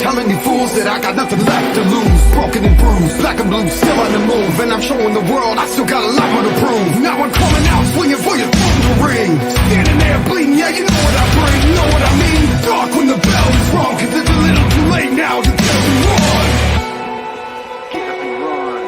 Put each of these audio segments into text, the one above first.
telling you fools that I got nothing left to lose. Broken and bruised, black and blue, still on the move. And I'm showing the world I still got a lot more to prove. Now I'm coming out, swinging for your phone to ring. Standing there bleeding, yeah, you know what I bring. You know what I mean? Dark when the bell is wrong, cause it's a little too late now to tell me run. Get up and run.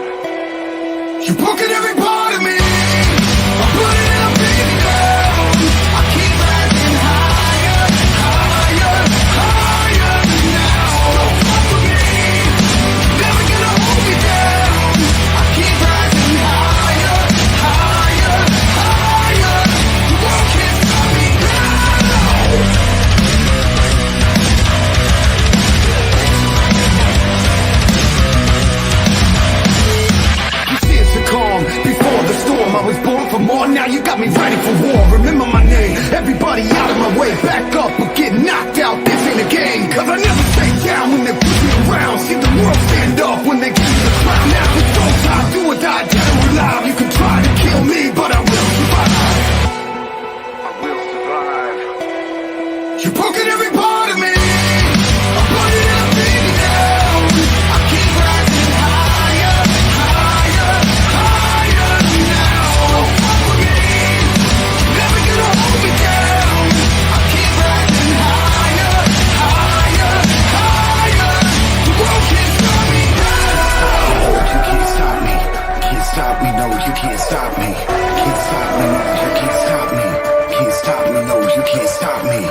You're broken every part of me. I'm putting it up in down. I keep rising higher, higher, higher now. Don't fuck with me. Never gonna hold me down. I keep rising higher, higher, higher. The world can't stop me now. You see it's the calm before the storm. I was born for more, now you got me ready for war. Remember my name, everybody out of my way. Back up or get knocked out, this ain't a game. Cause I never stay down when they push me around. See the world stand up when they give me the crown. Now it's go time, do or die, dead or alive. You can try to kill me, but I will survive. I will survive. You're broken every part of me. I'm putting it up in down. I keep rising higher, higher, higher now. Don't fuck with me. Never gonna hold me down. I keep rising higher, higher, higher. The world can't stop me now. You can't stop me. Can't stop me. No, you can't stop me. Can't stop me. No, you can't stop me. Can't stop me. No, you can't stop me.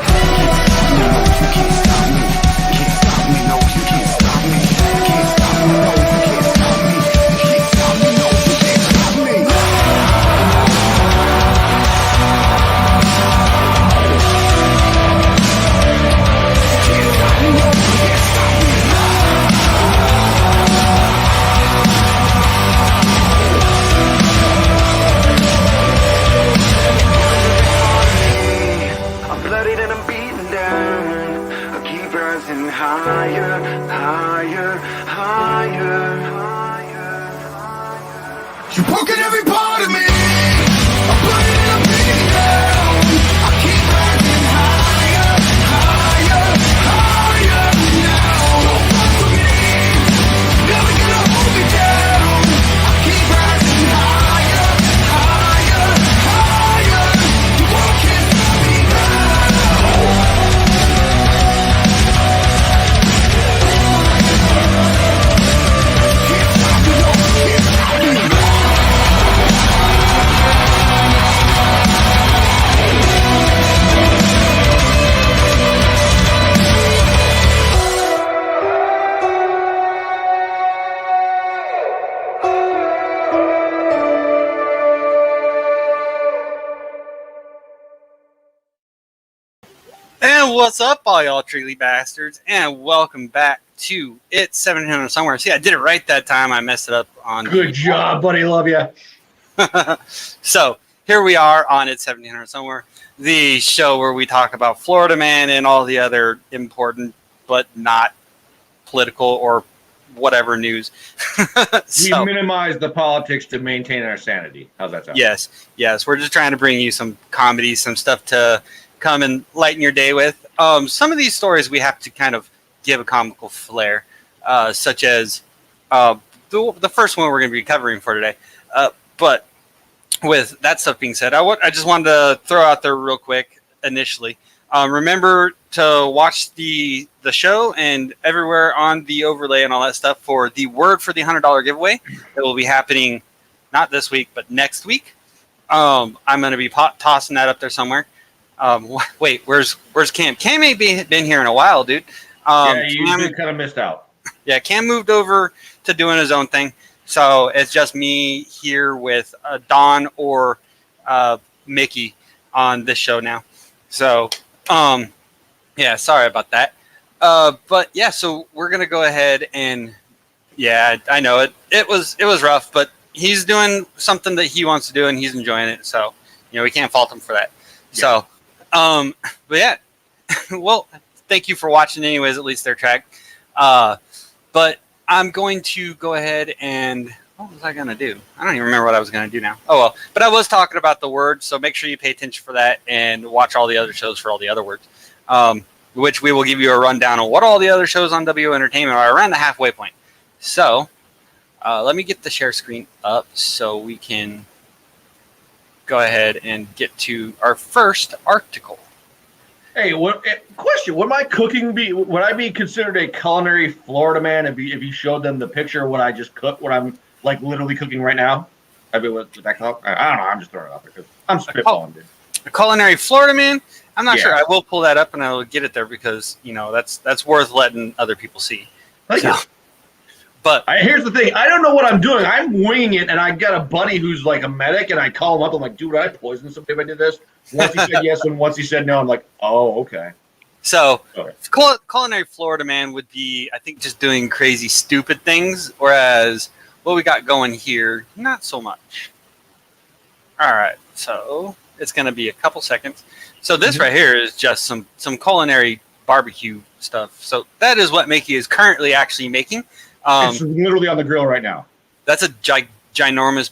Can't stop me. Can't stop me. No, you can't stop me. Can't stop me. No, you can't stop me. Can't stop me. No, you can't stop me. Can't stop me. No, you can't stop me. I'm bloodied and I'm beaten down. I keep rising higher, higher, higher, higher. You're broken every part of me. I'm bloodied and I'm beaten down. I keep rising higher, higher, higher now. Don't fuck with me. Never gonna hold me down. I keep rising higher, higher, higher. The world can't stop me And what's up, all y'all treely bastards, and welcome back to It's 700 Somewhere. See, I did it right that time. I messed it up on. Good job, buddy. Love you. So here we are on It's 700 Somewhere, the show where we talk about Florida Man and all the other important but not political or whatever news. We minimize the politics to maintain our sanity. How's that sound? Yes. We're just trying to bring you some comedy, some stuff to come and lighten your day with. Some of these stories we have to kind of give a comical flair, such as the first one we're going to be covering for today. But with that stuff being said, I just wanted to throw out there real quick initially. Remember to watch the show and everywhere on the overlay and all that stuff for the word for the $100 giveaway that will be happening not this week but next week. I'm going to be tossing that up there somewhere. Wait, where's Cam? Cam ain't been here in a while, dude. Yeah, you kind of missed out. Yeah, Cam moved over to doing his own thing, so it's just me here with Don or Mickey on this show now. So, yeah, sorry about that. But yeah, so we're gonna go ahead and I know it was rough, but he's doing something that he wants to do and he's enjoying it, so we can't fault him for that. Yeah. So, but yeah, well, thank you for watching anyways, at least their track. But I'm going to go ahead and, what was I going to do? I don't even remember what I was going to do now. Oh, well, but I was talking about the word, so make sure you pay attention for that and watch all the other shows for all the other words. which we will give you a rundown on what all the other shows on WO Entertainment are around the halfway point. So let me get the share screen up so we can go ahead and get to our first article. Hey, question? Would my cooking would I be considered a culinary Florida man if you showed them the picture of what I just cooked, what I'm like literally cooking right now? I mean, would that count? I don't know. I'm just throwing it out there because I'm spitballing, dude. A culinary Florida man? I'm not Yeah. sure. I will pull that up and I will get it there because, you know, that's worth letting other people see. Thank you. But Here's the thing. I don't know what I'm doing. I'm winging it, and I got a buddy who's like a medic, and I call him up. I'm like, dude, I poison somebody if I did this. Once he said yes, and once he said no, I'm like, oh, okay. so Okay. culinary Florida man would be, I think, just doing crazy, stupid things, whereas what we got going here, not so much. All right, so it's going to be a couple seconds. So this right here is just some culinary barbecue stuff. So that is what Mickey is currently actually making. It's literally on the grill right now. That's a ginormous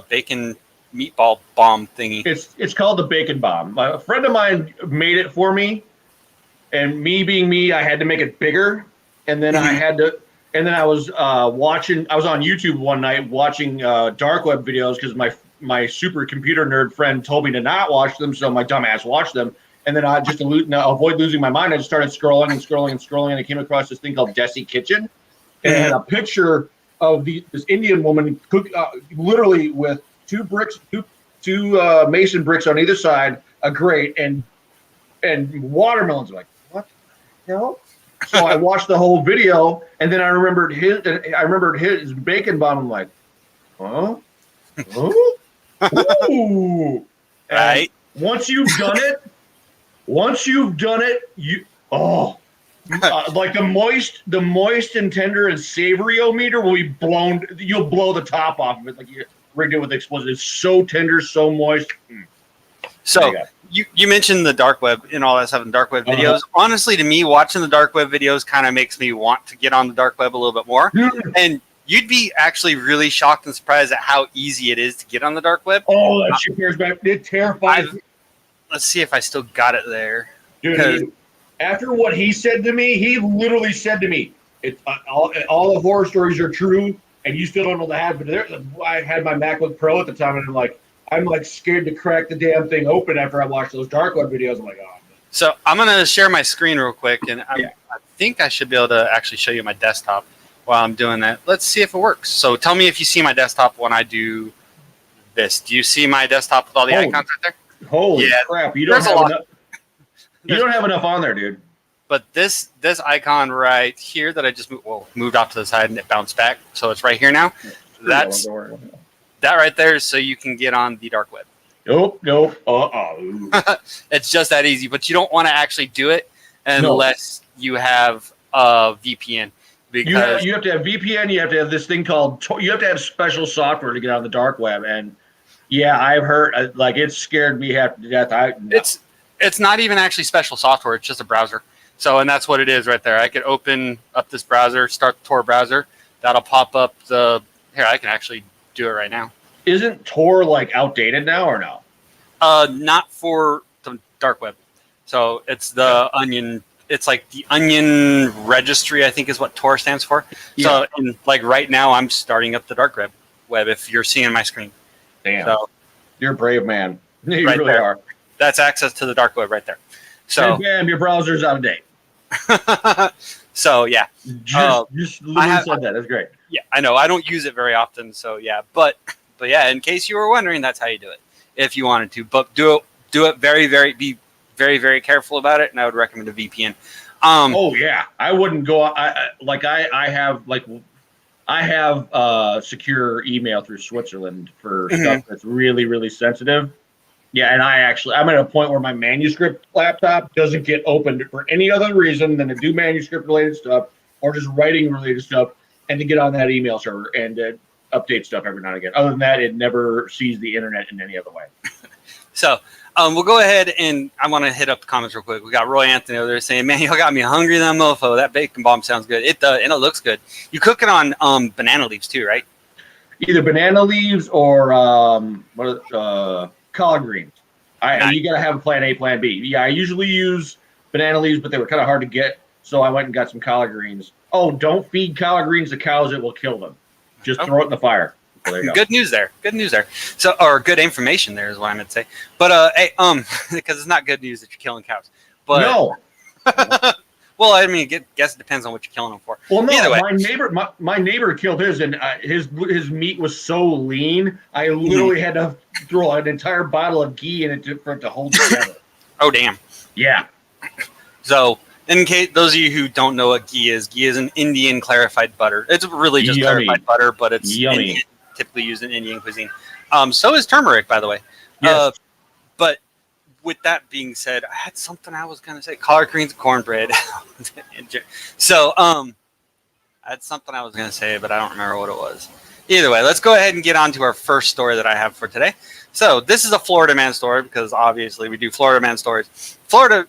bacon meatball bomb thingy. It's called the bacon bomb. A friend of mine made it for me, and me being me, I had to make it bigger, and then I had to. And then I was watching. I was on YouTube one night watching dark web videos because my super computer nerd friend told me to not watch them, so my dumb ass watched them. And then I just to avoid losing my mind, I just started scrolling, and I came across this thing called Desi Kitchen, and it had a picture of this Indian woman literally with two mason bricks on either side, a grate, and watermelons. I'm like, what the hell? So I watched the whole video, and then I remembered his bacon bomb. I'm like, huh? Ooh. Right. Once you've done it, you like the moist and tender and savory-o-meter will be blown. You'll blow the top off of it like you rigged it with explosives. It's so tender, so moist. So you mentioned the dark web and all that stuff in dark web videos. Honestly, to me, watching the dark web videos kind of makes me want to get on the dark web a little bit more. And you'd be actually really shocked and surprised at how easy it is to get on the dark web. Oh, that shit scares me. It terrifies me. Let's see if I still got it there. Dude, after what he said to me, he literally said to me, "It's all the horror stories are true, and you still don't know the half." But I had my MacBook Pro at the time, and I'm like scared to crack the damn thing open after I watched those dark web videos. I'm like, oh. So I'm gonna share my screen real quick, and I think I should be able to actually show you my desktop while I'm doing that. Let's see if it works. So tell me if you see my desktop when I do this. Do you see my desktop with all the icons right there? Holy crap! You don't have enough. You don't have enough on there, dude. But this icon right here that I just moved off to the side and it bounced back, so it's right here now. That right there is so you can get on the dark web. Nope. It's just that easy, but you don't want to actually do it unless you have a VPN. Because you have to have VPN. You have to have this thing called. You have to have special software to get on the dark web, and I've heard like it scared me half to death. It's not even actually special software. It's just a browser. So, and that's what it is right there. I could open up this browser, start the Tor browser. That'll pop up here, I can actually do it right now. Isn't Tor like outdated now or no? Not for the dark web. So it's the Onion. It's like the Onion registry, I think is what Tor stands for. Yeah. So like right now I'm starting up the dark web if you're seeing my screen. Damn. So, you're a brave man. You right really there. are. That's access to the dark web right there. So and bam, your browser's out of date. So yeah, just literally said that. That's great. Yeah, I know. I don't use it very often, so yeah. But yeah, in case you were wondering, that's how you do it if you wanted to. But do it very, very very careful about it, and I would recommend a VPN. Oh yeah, I wouldn't go. I have secure email through Switzerland for stuff that's really, really sensitive. Yeah, and I'm at a point where my manuscript laptop doesn't get opened for any other reason than to do manuscript related stuff or just writing related stuff and to get on that email server and to update stuff every now and again. Other than that, it never sees the internet in any other way. So we'll go ahead and I want to hit up the comments real quick. We got Roy Anthony over there saying, "Man, y'all got me hungry, that mofo. That bacon bomb sounds good. It does, and it looks good. You cook it on banana leaves too, right?" Either banana leaves or collard greens. You got to have a plan A, plan B. Yeah, I usually use banana leaves, but they were kind of hard to get. So I went and got some collard greens. Oh, don't feed collard greens to cows; it will kill them. Just throw it in the fire. Well, there you go. Good news there. Good news there. So, or good information there is what I meant to say. But hey, because it's not good news that you're killing cows. But No. well, I mean, guess it depends on what you're killing them for. Well, no. Either way. My neighbor killed his, and his meat was so lean. I literally had to throw an entire bottle of ghee in it for it to hold together. Oh, damn. Yeah. So, in case those of you who don't know what ghee is an Indian clarified butter. It's really just Yummy. clarified butter, but it's Yummy. typically used in Indian cuisine. So is turmeric, by the way. Yes. But with that being said, I had something I was gonna say: collard greens, cornbread. So, I had something I was gonna say, but I don't remember what it was. Either way, let's go ahead and get on to our first story that I have for today. So this is a Florida man story because obviously we do Florida man stories. Florida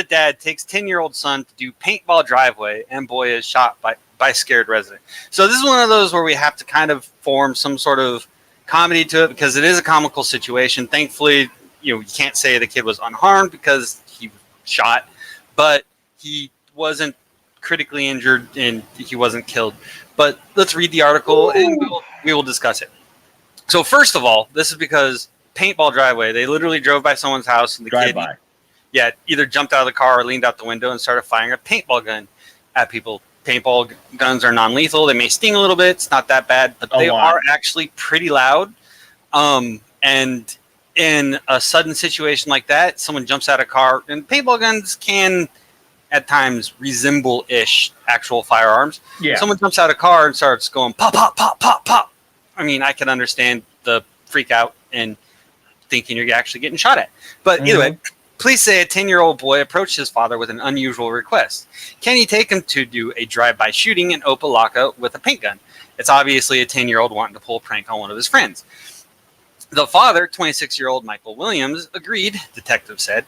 dad takes 10-year-old son to do paintball driveway and boy is shot by scared resident. So this is one of those where we have to kind of form some sort of comedy to it because it is a comical situation. Thankfully, you can't say the kid was unharmed because he was shot, but he wasn't critically injured and he wasn't killed. But let's read the article and we will discuss it. So first of all, this is because paintball driveway, they literally drove by someone's house and the kid either jumped out of the car or leaned out the window and started firing a paintball gun at people. Paintball guns are non-lethal. They may sting a little bit. It's not that bad, but they are actually pretty loud. And in a sudden situation like that, someone jumps out of a car, and paintball guns can at times resemble-ish actual firearms. Yeah. Someone jumps out of a car and starts going pop, pop, pop, pop, pop. I mean, I can understand the freak out and thinking you're actually getting shot at. But either way, police say a 10-year-old boy approached his father with an unusual request. Can he take him to do a drive-by shooting in Opelika with a paint gun? It's obviously a 10-year-old wanting to pull a prank on one of his friends. The father, 26-year-old Michael Williams, agreed, detectives said.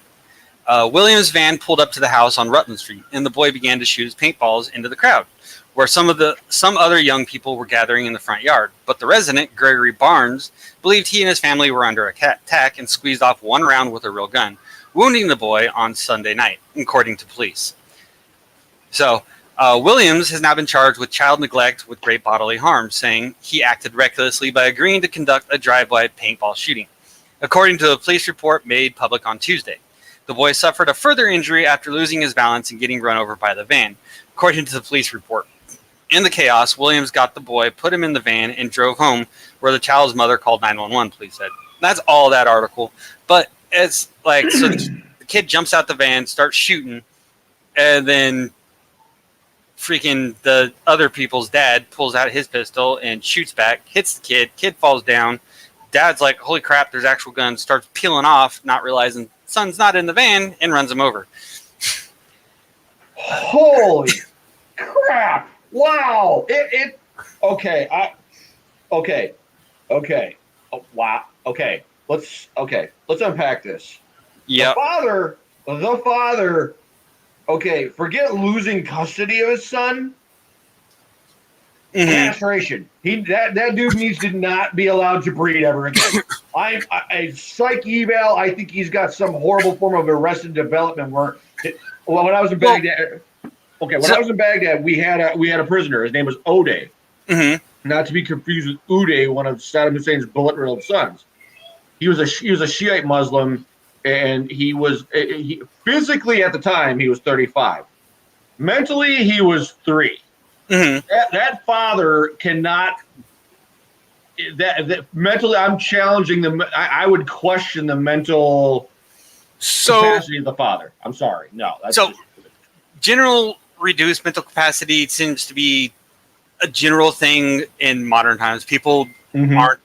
Williams' van pulled up to the house on Rutland Street, and the boy began to shoot his paintballs into the crowd, where some other young people were gathering in the front yard. But the resident, Gregory Barnes, believed he and his family were under attack and squeezed off one round with a real gun, wounding the boy on Sunday night, according to police. So, Williams has now been charged with child neglect with great bodily harm, saying he acted recklessly by agreeing to conduct a drive-by paintball shooting, according to a police report made public on Tuesday. The boy suffered a further injury after losing his balance and getting run over by the van, according to the police report. In the chaos, Williams got the boy, put him in the van, and drove home, where the child's mother called 911, police said. That's all that article. But it's like, so the kid jumps out the van, starts shooting, and then freaking the other people's dad pulls out his pistol and shoots back, hits the kid falls down. Dad's like, holy crap, there's actual guns, starts peeling off, not realizing son's not in the van, and runs him over. Holy crap! Wow! Okay. Oh, wow. Okay. Let's unpack this. Yeah. The father. Okay, forget losing custody of his son. Castration. That dude needs to not be allowed to breed ever again. I psych eval. I think he's got some horrible form of arrested development where. When I was in Baghdad, I was in Baghdad, we had a prisoner. His name was Ode, not to be confused with Uday, one of Saddam Hussein's bullet-riddled sons. He was a Shiite Muslim, and he physically at the time he was 35. Mentally, he was 3. That father cannot. That mentally, I'm challenging them. I would question the mental. Capacity of the father. I'm sorry. No. General reduced mental capacity seems to be a general thing in modern times. People aren't,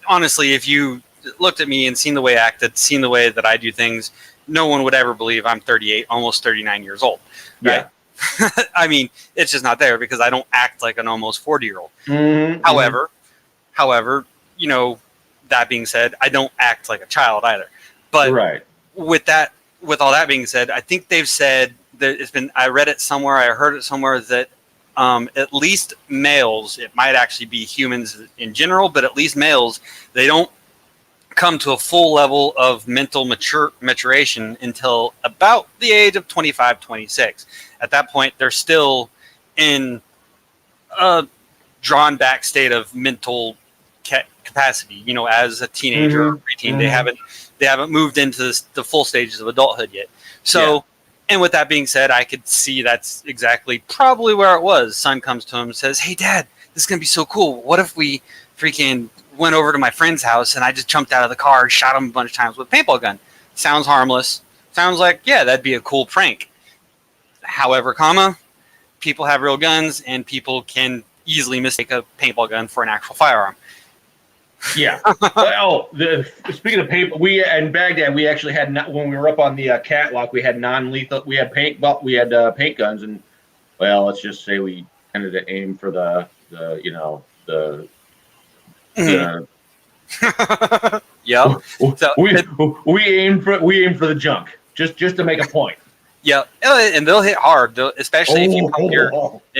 honestly, if you looked at me and seen the way I acted, seen the way that I do things, no one would ever believe I'm 38, almost 39 years old. Right? Yeah. I mean, it's just not there because I don't act like an almost 40-year-old. However, that being said, I don't act like a child either. But with all that being said, I think they've said that I read it somewhere, I heard it somewhere that at least males, it might actually be humans in general, but at least males, they don't come to a full level of mental maturation until about the age of 25, 26. At that point, they're still in a drawn back state of mental capacity. You know, as a teenager or preteen, they haven't moved into the full stages of adulthood yet. So, and with that being said, I could see that's exactly probably where it was. Son comes to him and says, "Hey, Dad, this is gonna be so cool. What if we freaking went over to my friend's house and I just jumped out of the car and shot him a bunch of times with a paintball gun?" Sounds harmless. Sounds like, yeah, that'd be a cool prank. However, people have real guns and people can easily mistake a paintball gun for an actual firearm. Yeah. Speaking of paint, we in Baghdad, we actually had when we were up on the catwalk, we had non-lethal. We had paint guns, and well, let's just say we tended to aim for the Yeah. So we aimed for the junk just to make a point. Yeah, and they'll hit hard, especially if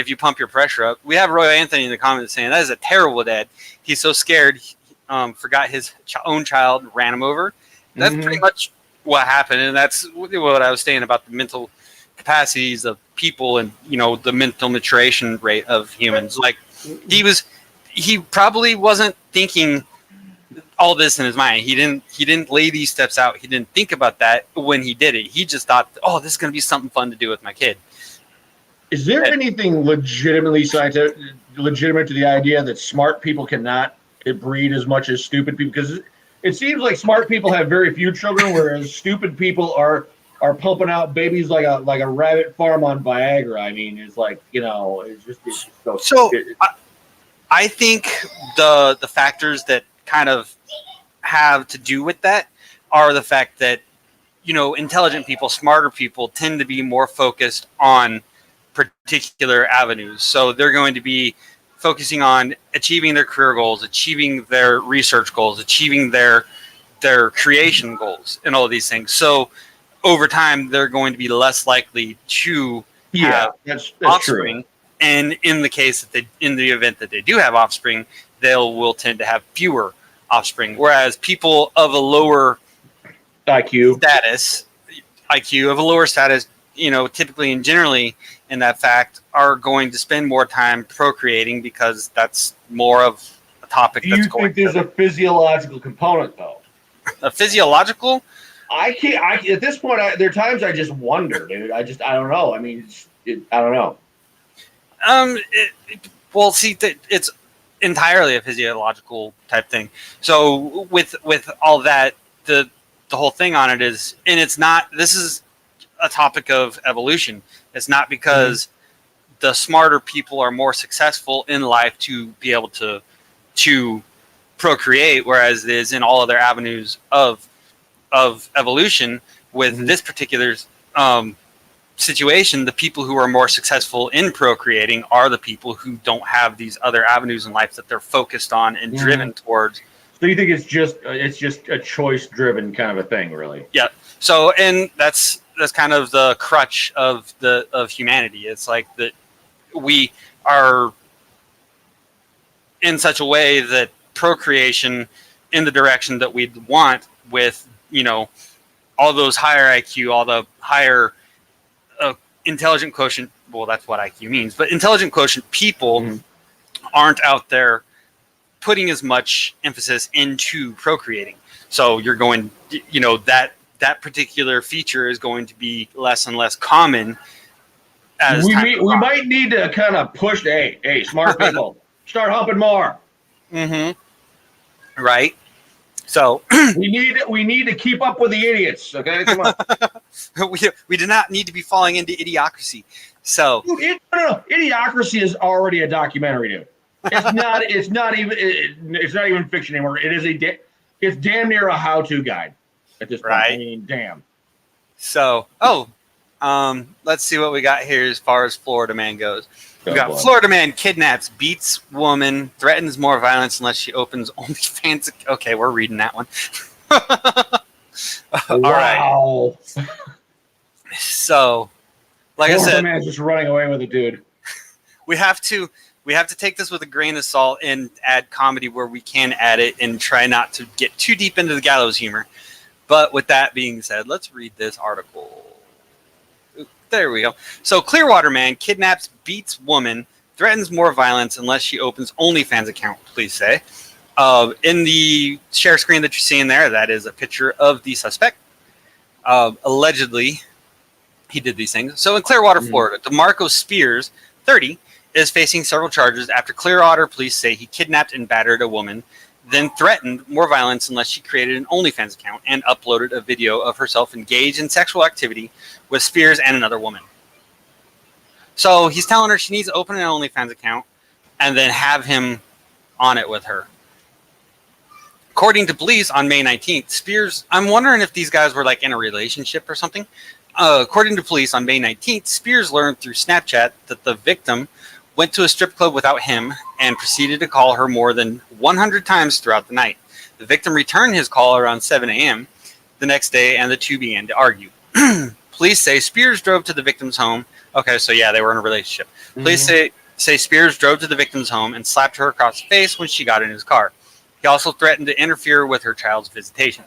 you pump your pressure up. We have Roy Anthony in the comments saying that is a terrible dad. He's so scared, forgot his own child, ran him over. That's pretty much what happened, and that's what I was saying about the mental capacities of people and the mental maturation rate of humans. Like he probably wasn't thinking all this in his mind. He didn't lay these steps out. He didn't think about that when he did it. He just thought, oh, this is going to be something fun to do with my kid. Is there anything legitimately legitimate to the idea that smart people cannot breed as much as stupid people? Because it seems like smart people have very few children, whereas stupid people are pumping out babies like a rabbit farm on Viagra. I mean, it's like, it's so. I think the factors that kind of have to do with that are the fact that intelligent people, smarter people tend to be more focused on particular avenues. So they're going to be focusing on achieving their career goals, achieving their research goals, achieving their creation goals, and all of these things. So over time, they're going to be less likely to have that's offspring. True. And in the event that they do have offspring, will tend to have fewer offspring. Whereas people of a lower IQ, typically and generally in that fact, are going to spend more time procreating because that's more of a topic. Do you think there's a physiological component, though? A physiological? I can't. At this point, there are times I just wonder, dude. I don't know. I mean, I don't know. It's entirely a physiological type thing. So with all that, the whole thing on it is, and it's not. This is a topic of evolution. It's not because the smarter people are more successful in life to be able to procreate, whereas it is in all other avenues of evolution. With this particular situation, the people who are more successful in procreating are the people who don't have these other avenues in life that they're focused on and driven towards. So you think it's just a choice driven kind of a thing, really? Yeah. So, and that's kind of the crutch of humanity. It's like that we are in such a way that procreation in the direction that we'd want, with all those higher IQ, all the higher intelligent quotient. Well, that's what IQ means, but intelligent quotient people aren't out there putting as much emphasis into procreating. So you're going, that particular feature is going to be less and less common as we might need to kind of push. Hey, smart people, start humping more. Right. So we need to keep up with the idiots. Okay, come on. we do not need to be falling into idiocracy. So Idiocracy is already a documentary, dude. It's not even fiction anymore. It's damn near a how-to guide at this point. Right. I mean, damn. So let's see what we got here as far as Florida man goes. We got boy. Florida man kidnaps, beats woman, threatens more violence unless she opens OnlyFans. Okay, we're reading that one. All wow. right. So, like Florida I said, man's just running away with a dude. we have to we have to take this with a grain of salt and add comedy where we can add it and try not to get too deep into the gallows humor. But with that being said, let's read this article. There we go. So Clearwater man kidnaps, beats woman, threatens more violence unless she opens OnlyFans account, please say. In the share screen that you're seeing there, that is a picture of the suspect. Allegedly, he did these things. So in Clearwater, Florida, DeMarco Spears, 30, is facing several charges after Clearwater police say he kidnapped and battered a woman, then threatened more violence unless she created an OnlyFans account and uploaded a video of herself engaged in sexual activity with Spears and another woman. So he's telling her she needs to open an OnlyFans account and then have him on it with her. According to police on May 19th, Spears, I'm wondering if these guys were like in a relationship or something. According to police on May 19th, Spears learned through Snapchat that the victim went to a strip club without him and proceeded to call her more than 100 times throughout the night. The victim returned his call around 7 a.m. the next day, and the two began to argue. Police say Spears drove to the victim's home. Okay, so yeah, they were in a relationship. Police say Spears drove to the victim's home and slapped her across the face when she got in his car. He also threatened to interfere with her child's visitation.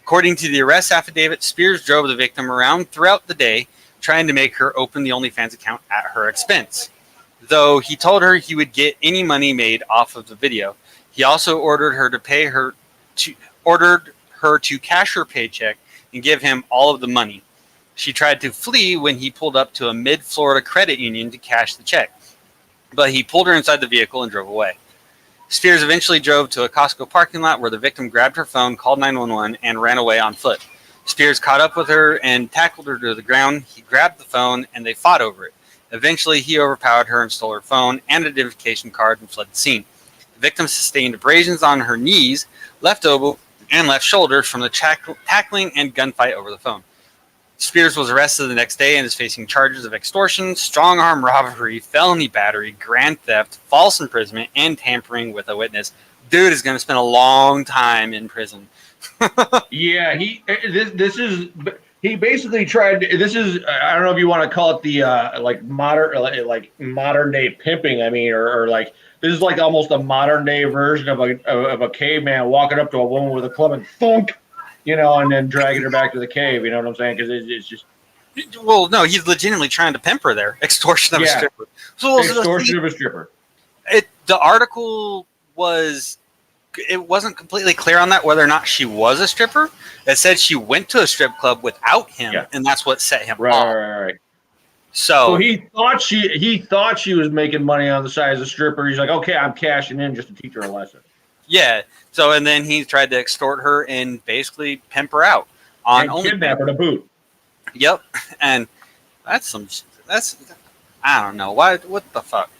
According to the arrest affidavit, Spears drove the victim around throughout the day, trying to make her open the OnlyFans account at her expense. Though he told her he would get any money made off of the video, he also ordered her to cash her paycheck and give him all of the money. She tried to flee when he pulled up to a mid-Florida credit union to cash the check, but he pulled her inside the vehicle and drove away. Spears eventually drove to a Costco parking lot where the victim grabbed her phone, called 911, and ran away on foot. Spears caught up with her and tackled her to the ground. He grabbed the phone and they fought over it. Eventually, he overpowered her and stole her phone and identification card and fled the scene. The victim sustained abrasions on her knees, left elbow, and left shoulder from the tackling and gunfight over the phone. Spears was arrested the next day and is facing charges of extortion, strong-arm robbery, felony battery, grand theft, false imprisonment, and tampering with a witness. Dude is going to spend a long time in prison. Yeah, he basically tried. This is, I don't know if you want to call it the modern day pimping. I mean, or like this is like almost a modern day version of a caveman walking up to a woman with a club and thunk, and then dragging her back to the cave. You know what I'm saying? Because it's just. Well, no, he's legitimately trying to pimp her there. Extortion of a stripper. So, extortion of a stripper. The article wasn't completely clear on that, whether or not she was a stripper. It said she went to a strip club without him, and that's what set him off. Right. So he thought she was making money on the side as a stripper. He's like, okay, I'm cashing in just to teach her a lesson. Yeah. So, and then he tried to extort her and basically pimp her out on and kidnap her to boot. Yep. And that's I don't know. What the fuck?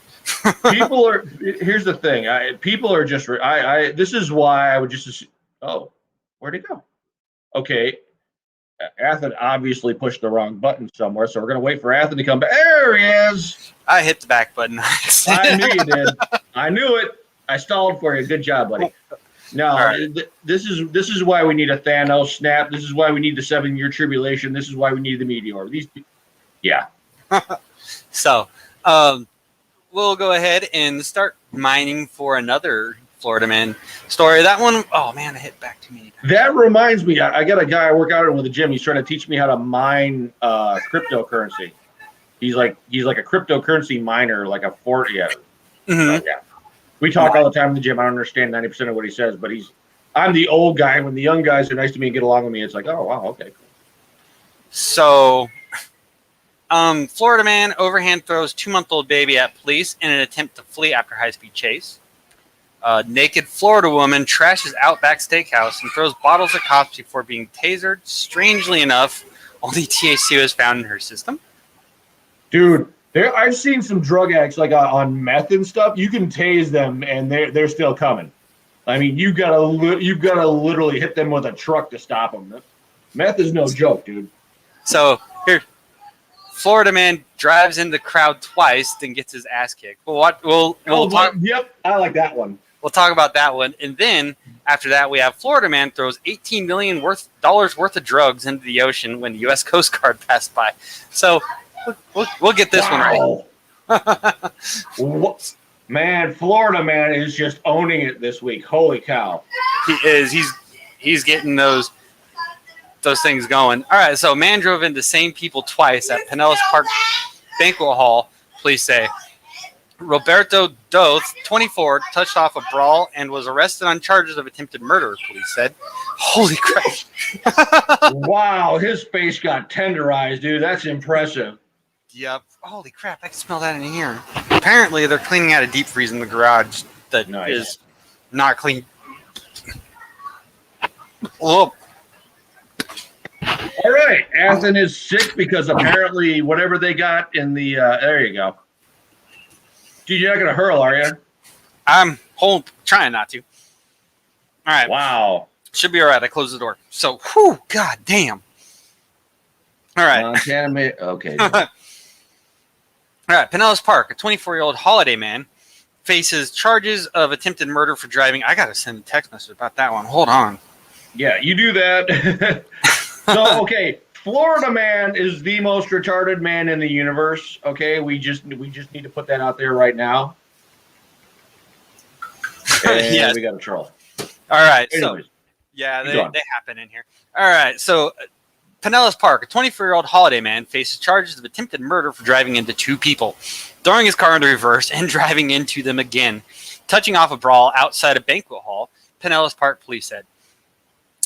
Here's the thing. People are just, this is why I would just, where'd it go? Okay. Athen obviously pushed the wrong button somewhere, so we're going to wait for Athen to come back. There he is. I hit the back button. I knew you did. I knew it. I stalled for you. Good job, buddy. No, right. This is why we need a Thanos snap. This is why we need the 7-year tribulation. This is why we need the meteor. Yeah. So, we'll go ahead and start mining for another Florida man story. That one, oh man, I hit back too many times. That reminds me, I got a guy I work out with the gym. He's trying to teach me how to mine cryptocurrency. He's like a cryptocurrency miner, like a fort. Yeah. Mm-hmm. Yeah. We talk all the time in the gym. I don't understand 90% of what he says, but I'm the old guy. When the young guys are nice to me and get along with me, it's like, oh wow, okay, cool. So, Florida man overhand throws 2-month-old baby at police in an attempt to flee after high-speed chase. Naked Florida woman trashes Outback Steakhouse and throws bottles at cops before being tasered. Strangely enough, only THC was found in her system. Dude, I've seen some drug addicts like on meth and stuff. You can tase them and they're still coming. I mean, you've got to literally hit them with a truck to stop them. Meth is no joke, dude. So here, Florida man drives in the crowd twice, then gets his ass kicked. We'll talk. Yep, I like that one. We'll talk about that one, and then after that, we have Florida man throws $18 million worth of drugs into the ocean when the U.S. Coast Guard passed by. So we'll get this one right. Man, Florida man is just owning it this week. Holy cow! He is. He's getting those things going. All right. So man drove into same people twice at Pinellas Park Banquet Hall. Police say Roberto Doth, 24, touched off a brawl and was arrested on charges of attempted murder. Police said. Holy crap! Wow, his face got tenderized, dude. That's impressive. Yep. Holy crap! I can smell that in here. Apparently, they're cleaning out a deep freeze in the garage that is not clean. Oh. All right, Athen is sick because apparently whatever they got in the there you go. Dude, you're not gonna hurl, are you? I'm trying not to. All right. Wow. Should be all right. I closed the door. So, whew, god damn. All right. Montana okay. All right, Pinellas Park, a 24-year-old holiday man faces charges of attempted murder for driving. I got to send a text message about that one. Hold on. Yeah, you do that. So, okay, Florida man is the most retarded man in the universe. Okay, we just need to put that out there right now. And Yes. we got a troll. All right. Anyways, So, yeah, keep they going. happen in here. All right. So, Pinellas Park, a 24-year-old holiday man faces charges of attempted murder for driving into two people, throwing his car into reverse and driving into them again, touching off a brawl outside a banquet hall, Pinellas Park police said.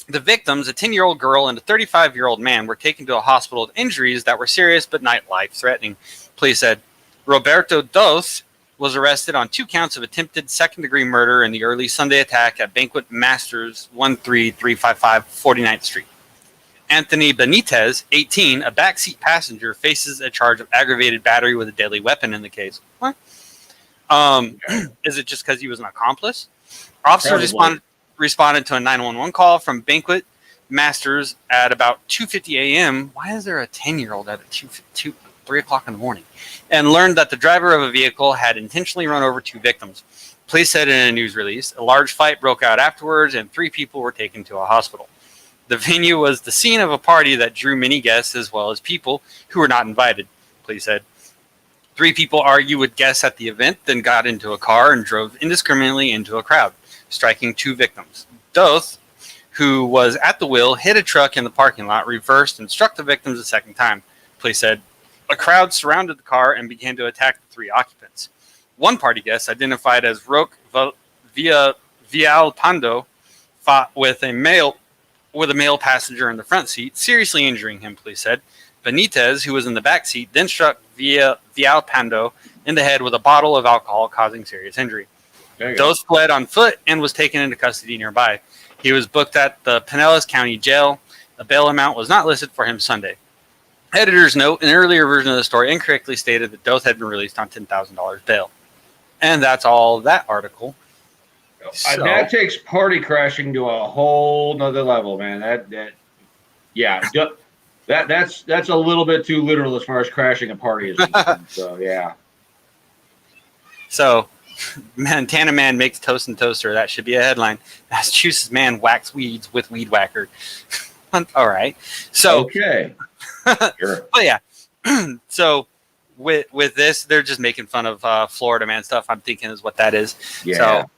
The victims, a 10-year-old girl and a 35-year-old man, were taken to a hospital with injuries that were serious but not life-threatening. Police said Roberto Doth was arrested on 2 counts of attempted second-degree murder in the early Sunday attack at Banquet Masters 13355 49th Street. Anthony Benitez, 18, a backseat passenger, faces a charge of aggravated battery with a deadly weapon in the case. What? Is it just because he was an accomplice? Officers responded to a 911 call from Banquet Masters at about 2:50 a.m. Why is there a 10-year-old at 3 o'clock in the morning? And learned that the driver of a vehicle had intentionally run over 2 victims. Police said in a news release, a large fight broke out afterwards and 3 people were taken to a hospital. The venue was the scene of a party that drew many guests as well as people who were not invited, police said. 3 people argued with guests at the event, then got into a car and drove indiscriminately into a crowd, striking 2 victims. Doth, who was at the wheel, hit a truck in the parking lot, reversed, and struck the victims a second time, police said. A crowd surrounded the car and began to attack the 3 occupants. One party guest, identified as Roque Villalpando, fought with a male passenger in the front seat, seriously injuring him, police said. Benitez, who was in the back seat, then struck Villalpando in the head with a bottle of alcohol, causing serious injury. Doth fled on foot and was taken into custody nearby. He was booked at the Pinellas County Jail. A bail amount was not listed for him Sunday. Editor's note, an earlier version of the story incorrectly stated that Doth had been released on $10,000 bail. And that's all that article. So, that takes party crashing to a whole nother level, man. That's a little bit too literal as far as crashing a party is concerned. So yeah. So, Montana man makes toast and toaster. That should be a headline. Massachusetts man whacks weeds with weed whacker. All right. So okay. Sure. But yeah. So with this, they're just making fun of Florida man stuff. I'm thinking is what that is. Yeah. So,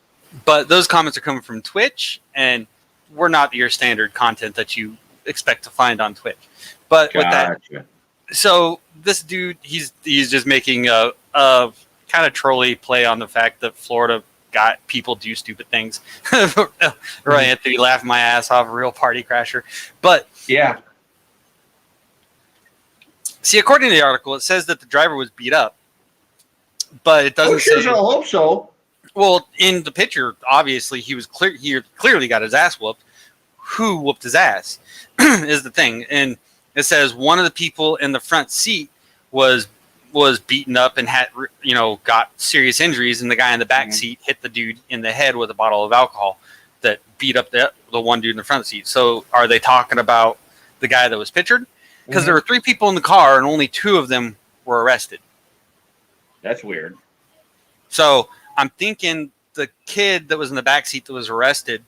but those comments are coming from Twitch, and we're not your standard content that you expect to find on Twitch. But with that, so this dude, he's just making a kind of trolly play on the fact that Florida got people do stupid things. Right, Anthony laughing my ass off, a real party crasher. But yeah. See, according to the article, it says that the driver was beat up, but it doesn't say. I hope so. Well, in the picture, obviously he was he clearly got his ass whooped. Who whooped his ass is the thing, and it says one of the people in the front seat was beaten up and had got serious injuries, and the guy in the back seat hit the dude in the head with a bottle of alcohol that beat up the one dude in the front seat. So are they talking about the guy that was pictured? Because there were 3 people in the car and only 2 of them were arrested. That's weird. So I'm thinking the kid that was in the back seat that was arrested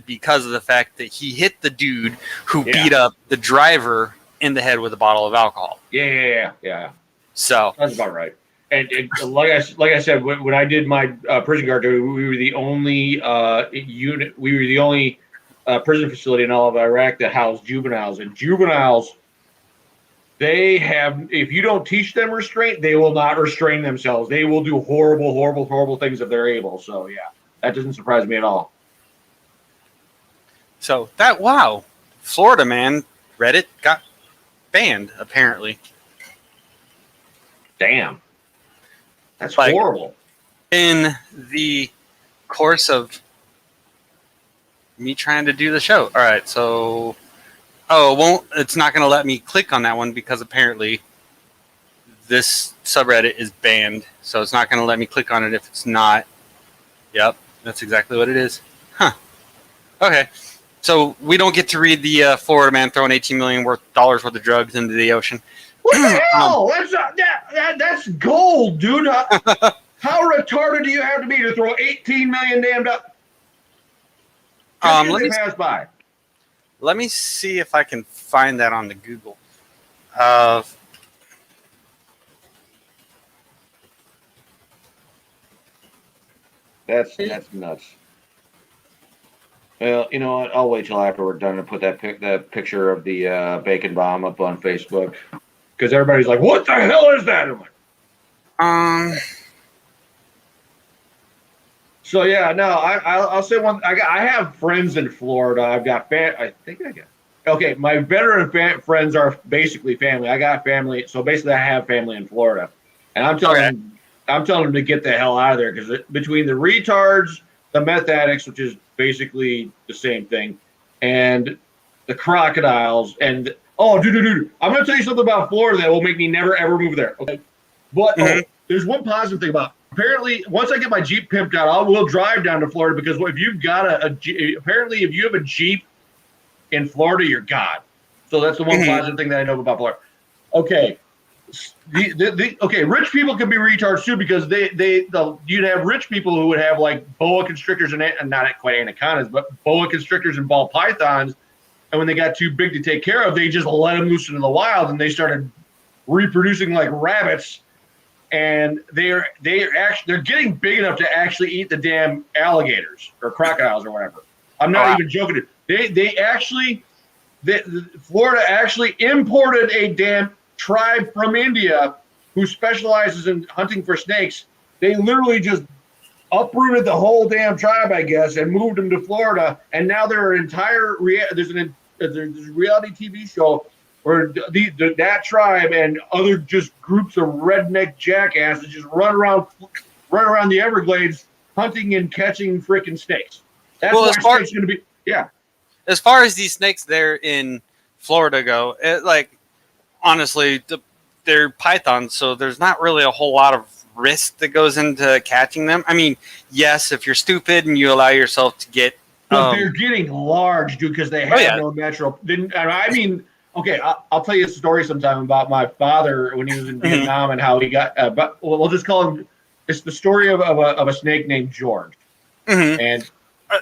because of the fact that he hit the dude who beat up the driver in the head with a bottle of alcohol. Yeah. So That's about right. and like I said, when I did my prison guard, we were the only unit. We were the only prison facility in all of Iraq that housed juveniles. And juveniles, they have. If you don't teach them restraint, they will not restrain themselves. They will do horrible, horrible, horrible things if they're able. So yeah, that doesn't surprise me at all. So Florida man, Reddit got banned apparently. Damn, that's Like, horrible. In the course of me trying to do the show. All right, so it's not going to let me click on that one because apparently this subreddit is banned. So it's not going to let me click on it if it's not. Yep, that's exactly what it is. Huh. Okay. So we don't get to read the Florida man throwing $18 million worth of drugs into the ocean. What the hell? That's gold, dude. How retarded do you have to be to throw 18 million damned up? Pass by. Let me see if I can find that on the Google. That's nuts. Well, you know what? I'll wait till after we're done and put that picture of the bacon bomb up on Facebook because everybody's like, "What the hell is that?" I'm like, So yeah, no, I'll say one. I have friends in Florida. I've got okay. My veteran friends are basically family. I got family, so basically I have family in Florida, and I'm telling them to get the hell out of there because between the retards, the meth addicts, which is basically the same thing, and the crocodiles, and dude, I'm gonna tell you something about Florida that will make me never ever move there. Okay, but there's one positive thing about. Apparently, once I get my Jeep pimped out, I will drive down to Florida because if you've got apparently if you have a Jeep in Florida, you're God. So that's the one positive thing that I know about Florida. Okay, okay, rich people can be retards too because you'd have rich people who would have like boa constrictors and not quite anacondas, but boa constrictors and ball pythons, and when they got too big to take care of, they just let them loose into the wild and they started reproducing like rabbits. And they're getting big enough to actually eat the damn alligators or crocodiles or whatever. I'm not even joking. Florida actually imported a damn tribe from India who specializes in hunting for snakes. They literally just uprooted the whole damn tribe, I guess, and moved them to Florida. And now there's a reality TV show where that tribe and other just groups of redneck jackasses just run around the Everglades hunting and catching freaking snakes. That's what snakes going to be. Yeah. As far as these snakes there in Florida go, honestly, they're pythons, so there's not really a whole lot of risk that goes into catching them. I mean, yes, if you're stupid and you allow yourself to get... But they're getting large, dude, because they have no natural... Okay, I'll tell you a story sometime about my father when he was in Vietnam and how he got. But we'll just call him. It's the story of a snake named George. And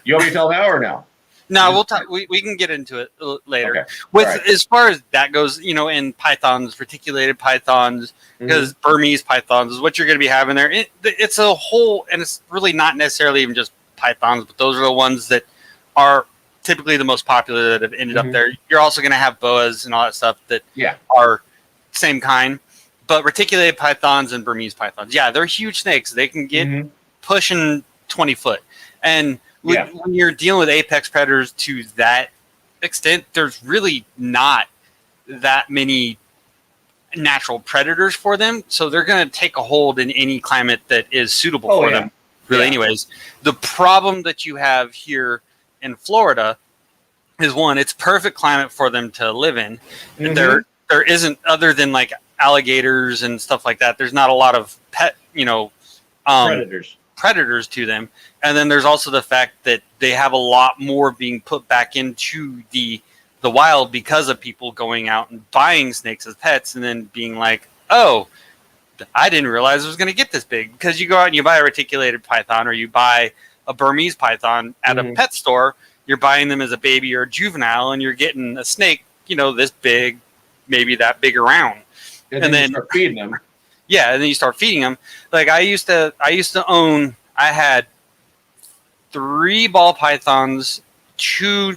you want me to tell now or no? No, we'll talk. We can get into it later. Okay. As far as that goes, in pythons, reticulated pythons, because Burmese pythons is what you're going to be having there. It's a whole, and it's really not necessarily even just pythons, but those are the ones that are typically the most popular that have ended up there. You're also going to have boas and all that stuff that are same kind, but reticulated pythons and Burmese pythons, they're huge snakes. They can get pushing 20 foot. And when you're dealing with apex predators to that extent, there's really not that many natural predators for them. So they're going to take a hold in any climate that is suitable for them. Really, anyways, the problem that you have here in Florida is one, it's perfect climate for them to live in. There isn't, other than like alligators and stuff like that, there's not a lot of predators to them. And then there's also the fact that they have a lot more being put back into the wild because of people going out and buying snakes as pets and then being like, oh, I didn't realize it was going to get this big. Because you go out and you buy a reticulated python or you buy a Burmese python at a pet store, you're buying them as a baby or a juvenile, and you're getting a snake, this big, maybe that big around. And then you start feeding them. Yeah, and then you start feeding them. Like I used to own. I had 3 ball pythons, 2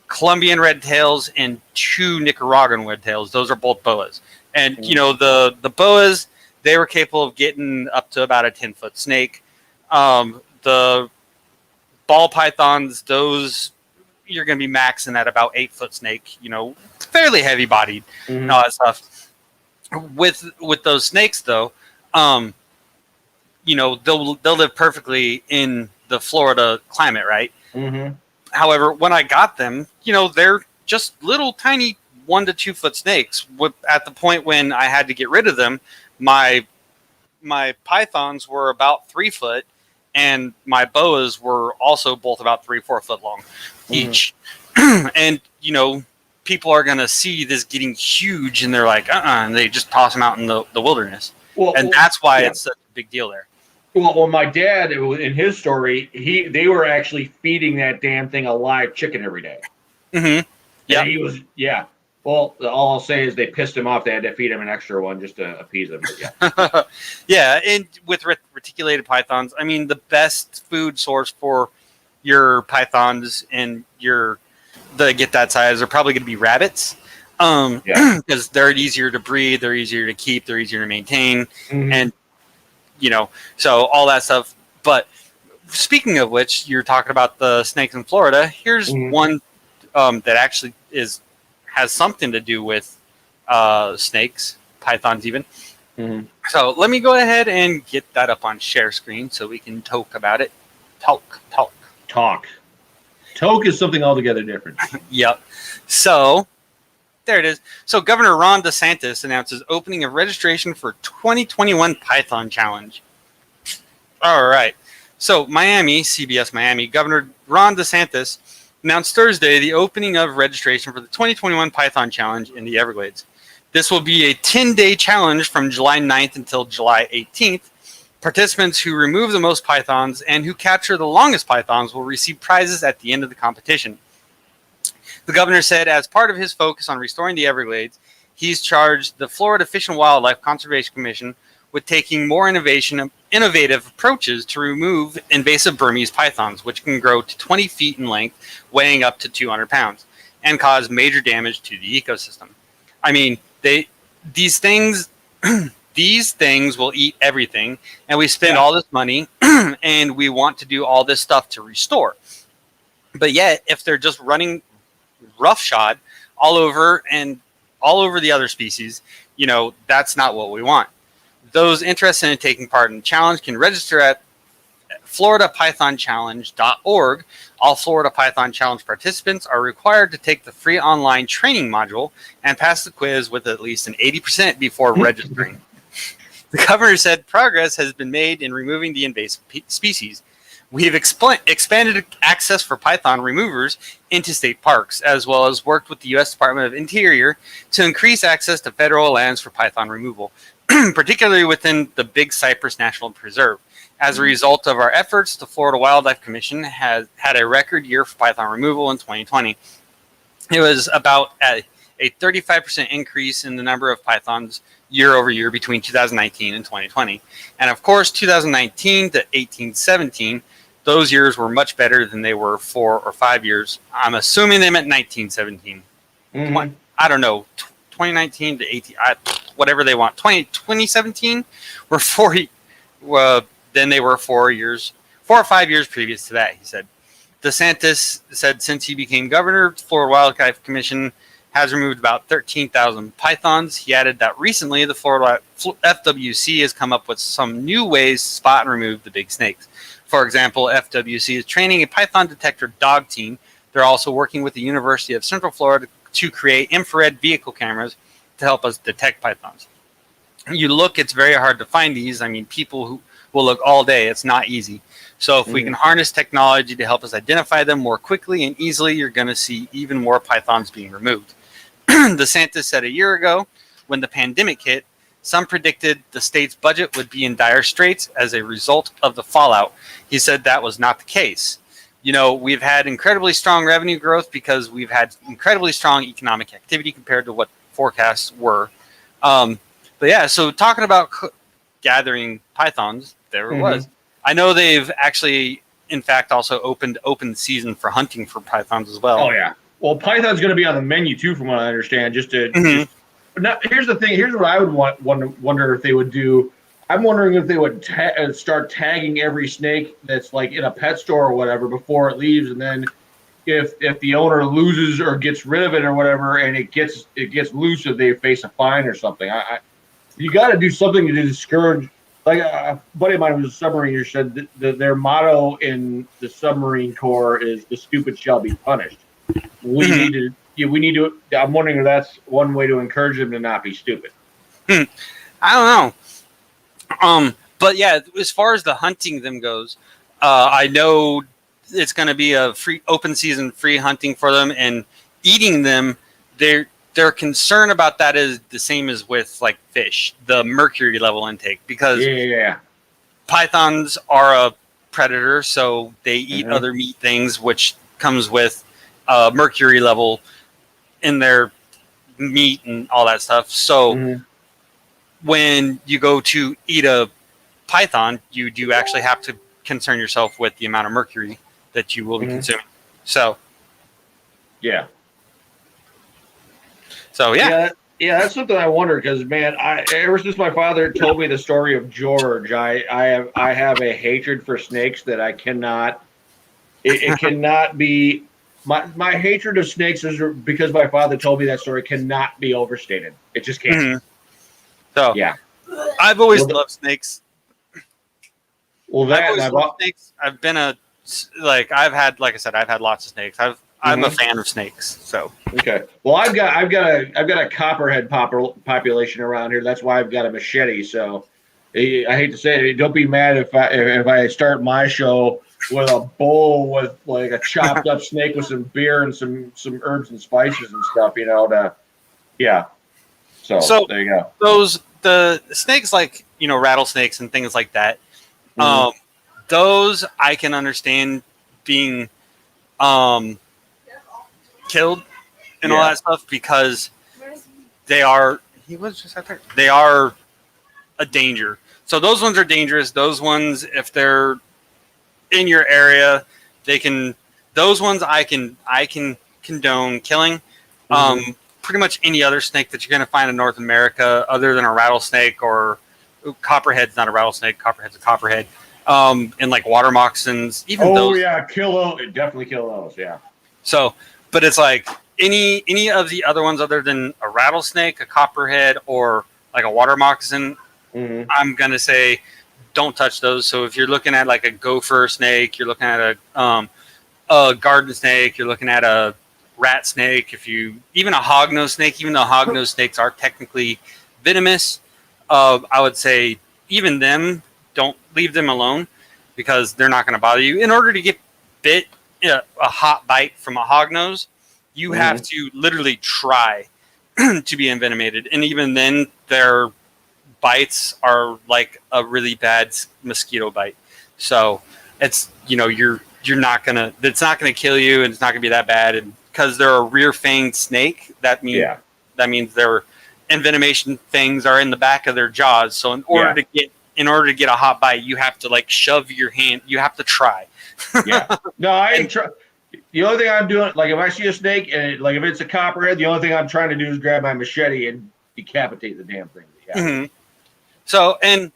Colombian red tails, and 2 Nicaraguan red tails. Those are both boas. And you know the boas, they were capable of getting up to about a 10-foot snake. The ball pythons, those you're going to be maxing at about 8-foot snake. You know, fairly heavy bodied and all that stuff. With those snakes though, you know they'll live perfectly in the Florida climate, right? Mm-hmm. However, when I got them, you know, they're just little tiny 1 to 2 foot snakes. At the point when I had to get rid of them, my pythons were about 3 foot, and my boas were also both about 3-4 foot long each. And you know, people are gonna see this getting huge, and they're like, and they just toss them out in the wilderness. And that's why it's such a big deal there. Well, my dad, in his story, they were actually feeding that damn thing a live chicken every day. Mm-hmm. Yeah. He was, yeah. Well, all I'll say is they pissed him off. They had to feed him an extra one just to appease him. But yeah. Yeah, and with reticulated pythons, I mean, the best food source for your pythons and get that size are probably going to be rabbits. Because they're easier to breed, they're easier to keep, they're easier to maintain, and you know, so all that stuff. But speaking of which, you're talking about the snakes in Florida. Here's one that actually has something to do with snakes, pythons even. So let me go ahead and get that up on share screen so we can talk about it. Talk. Toke is something altogether different. Yep. So there it is. So Governor Ron DeSantis announces opening of registration for 2021 Python Challenge. All right. So Miami, CBS Miami, Governor Ron DeSantis announced Thursday the opening of registration for the 2021 Python Challenge in the Everglades. This will be a 10-day challenge from July 9th until July 18th. Participants who remove the most pythons and who capture the longest pythons will receive prizes at the end of the competition. The governor said as part of his focus on restoring the Everglades, he's charged the Florida Fish and Wildlife Conservation Commission with taking more innovative approaches to remove invasive Burmese pythons, which can grow to 20 feet in length, weighing up to 200 pounds, and cause major damage to the ecosystem. I mean, these things will eat everything, and we spend all this money, and we want to do all this stuff to restore. But yet, if they're just running roughshod all over the other species, you know, that's not what we want. Those interested in taking part in the challenge can register at floridapythonchallenge.org. All Florida Python Challenge participants are required to take the free online training module and pass the quiz with at least an 80% before registering. The governor said progress has been made in removing the invasive species. We have expanded access for python removers into state parks, as well as worked with the U.S. Department of Interior to increase access to federal lands for python removal, particularly within the Big Cypress National Preserve. As a result of our efforts, the Florida Wildlife Commission has had a record year for python removal in 2020. It was about a 35% increase in the number of pythons year over year between 2019 and 2020. And of course, 2019 to 18-17, those years were much better than they were 4 or 5 years. I'm assuming they meant 1917. I don't know, 2019 to 18, whatever they want. 2017 were 40. Then they were 4 or 5 years previous to that, he said. DeSantis said since he became governor, the Florida Wildlife Commission has removed about 13,000 pythons. He added that recently the Florida FWC has come up with some new ways to spot and remove the big snakes. For example, FWC is training a python detector dog team. They're also working with the University of Central Florida to create infrared vehicle cameras to help us detect pythons. You look, it's very hard to find these. I mean, people who will look all day. It's not easy. So if we can harness technology to help us identify them more quickly and easily, you're going to see even more pythons being removed. DeSantis said a year ago, when the pandemic hit, some predicted the state's budget would be in dire straits as a result of the fallout. He said that was not the case. You know, we've had incredibly strong revenue growth because we've had incredibly strong economic activity compared to what forecasts were. But yeah, so talking about gathering pythons, there it was. I know they've actually, in fact, also opened open season for hunting for pythons as well. Oh yeah. Well, python's going to be on the menu too, from what I understand. Just now, here's the thing. Here's what I would wonder if they would do. I'm wondering if they would start tagging every snake that's like in a pet store or whatever before it leaves, and then if the owner loses or gets rid of it or whatever, and it gets loose, if they face a fine or something. You got to do something to discourage. Like a buddy of mine who's a submariner said that their motto in the submarine corps is "the stupid shall be punished." We need to. I'm wondering if that's one way to encourage them to not be stupid. I don't know. But yeah, as far as the hunting them goes, I know it's going to be a free open season, free hunting for them, and eating them. Their concern about that is the same as with like fish, the mercury level intake, because pythons are a predator, so they eat other meat things, which comes with mercury level in their meat and all that stuff. So when you go to eat a python, you do actually have to concern yourself with the amount of mercury that you will be consuming. So yeah. So yeah, that's something I wonder, because man, ever since my father told me the story of George, I have a hatred for snakes that I cannot. It cannot be. My hatred of snakes is because my father told me that story cannot be overstated. It just can't. So yeah, I've always loved snakes. Well, snakes. I've been I've had lots of snakes. I'm a fan of snakes. So okay. Well, I've got a copperhead population around here. That's why I've got a machete. So I hate to say it. Don't be mad if I start my show with a bowl with like a chopped up snake with some beer and some herbs and spices and stuff. So there you go. The snakes, like rattlesnakes and things like that. Those I can understand being killed and all that stuff, because they are they are a danger. So those ones are dangerous. Those ones, if they're in your area, those ones I can condone killing. Pretty much any other snake that you're going to find in North America other than a rattlesnake, or copperhead's not a rattlesnake, copperhead's a copperhead. And like water moccasins, even those. kill those. Definitely kill those. Yeah. So, but it's like any of the other ones other than a rattlesnake, a copperhead, or like a water moccasin, I'm gonna say don't touch those. So if you're looking at like a gopher snake, you're looking at a garden snake, you're looking at a rat snake, even a hognose snake, even though hognose snakes are technically venomous, I would say even them, don't leave them alone, because they're not going to bother you. In order to get bit a hot bite from a hognose, you have to literally try to be envenomated, and even then, their bites are like a really bad mosquito bite. So it's you're not gonna. It's not gonna kill you, and it's not gonna be that bad. And because they're a rear-fanged snake, that means their envenomation fangs are in the back of their jaws. So in order to get a hot bite, you have to like shove your hand. You have to try. No, I try. The only thing I'm doing, like if I see a snake and like if it's a copperhead, the only thing I'm trying to do is grab my machete and decapitate the damn thing. So and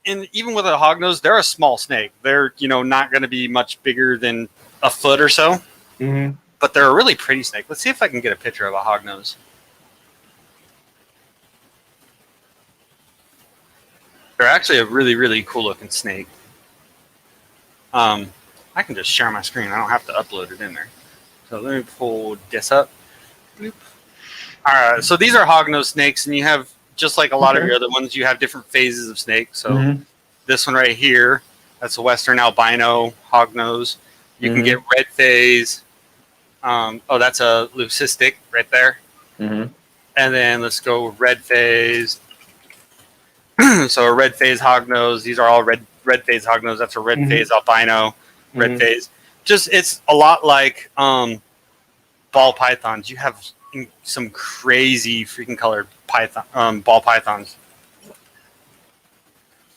even with a hognose, they're a small snake. They're not going to be much bigger than a foot or so. But they're a really pretty snake. Let's see if I can get a picture of a hognose. They're actually a really, really cool looking snake. I can just share my screen. I don't have to upload it in there. So let me pull this up. Bloop. All right. So these are hognose snakes, and you have, just like a lot of your other ones, you have different phases of snake. So this one right here, that's a Western albino hognose. You can get red phase. That's a leucistic right there. And then let's go red phase. So a red phase hognose. These are all red phase hognose. That's a red phase albino. Red phase. It's a lot like ball pythons. You have some crazy freaking colored ball pythons.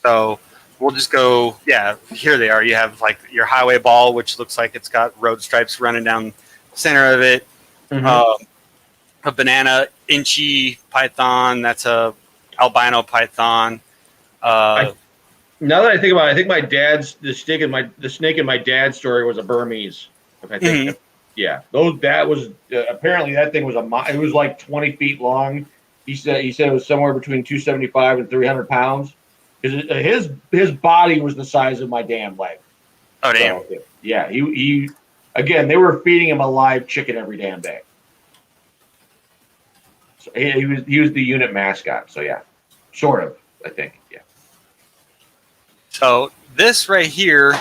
So we'll just go. Yeah, here they are. You have like your highway ball, which looks like it's got road stripes running down the center of it. A banana inchy python. That's a albino python. Now that I think about it, I think the snake in my dad's story was a Burmese. If I think, yeah, that was apparently that thing was it was like 20 feet long. He said it was somewhere between 275 and 300 pounds. His body was the size of my damn leg. Oh damn! So, yeah, he again, they were feeding him a live chicken every damn day. So he was the unit mascot. So yeah, sort of, I think. Yeah. So this right here,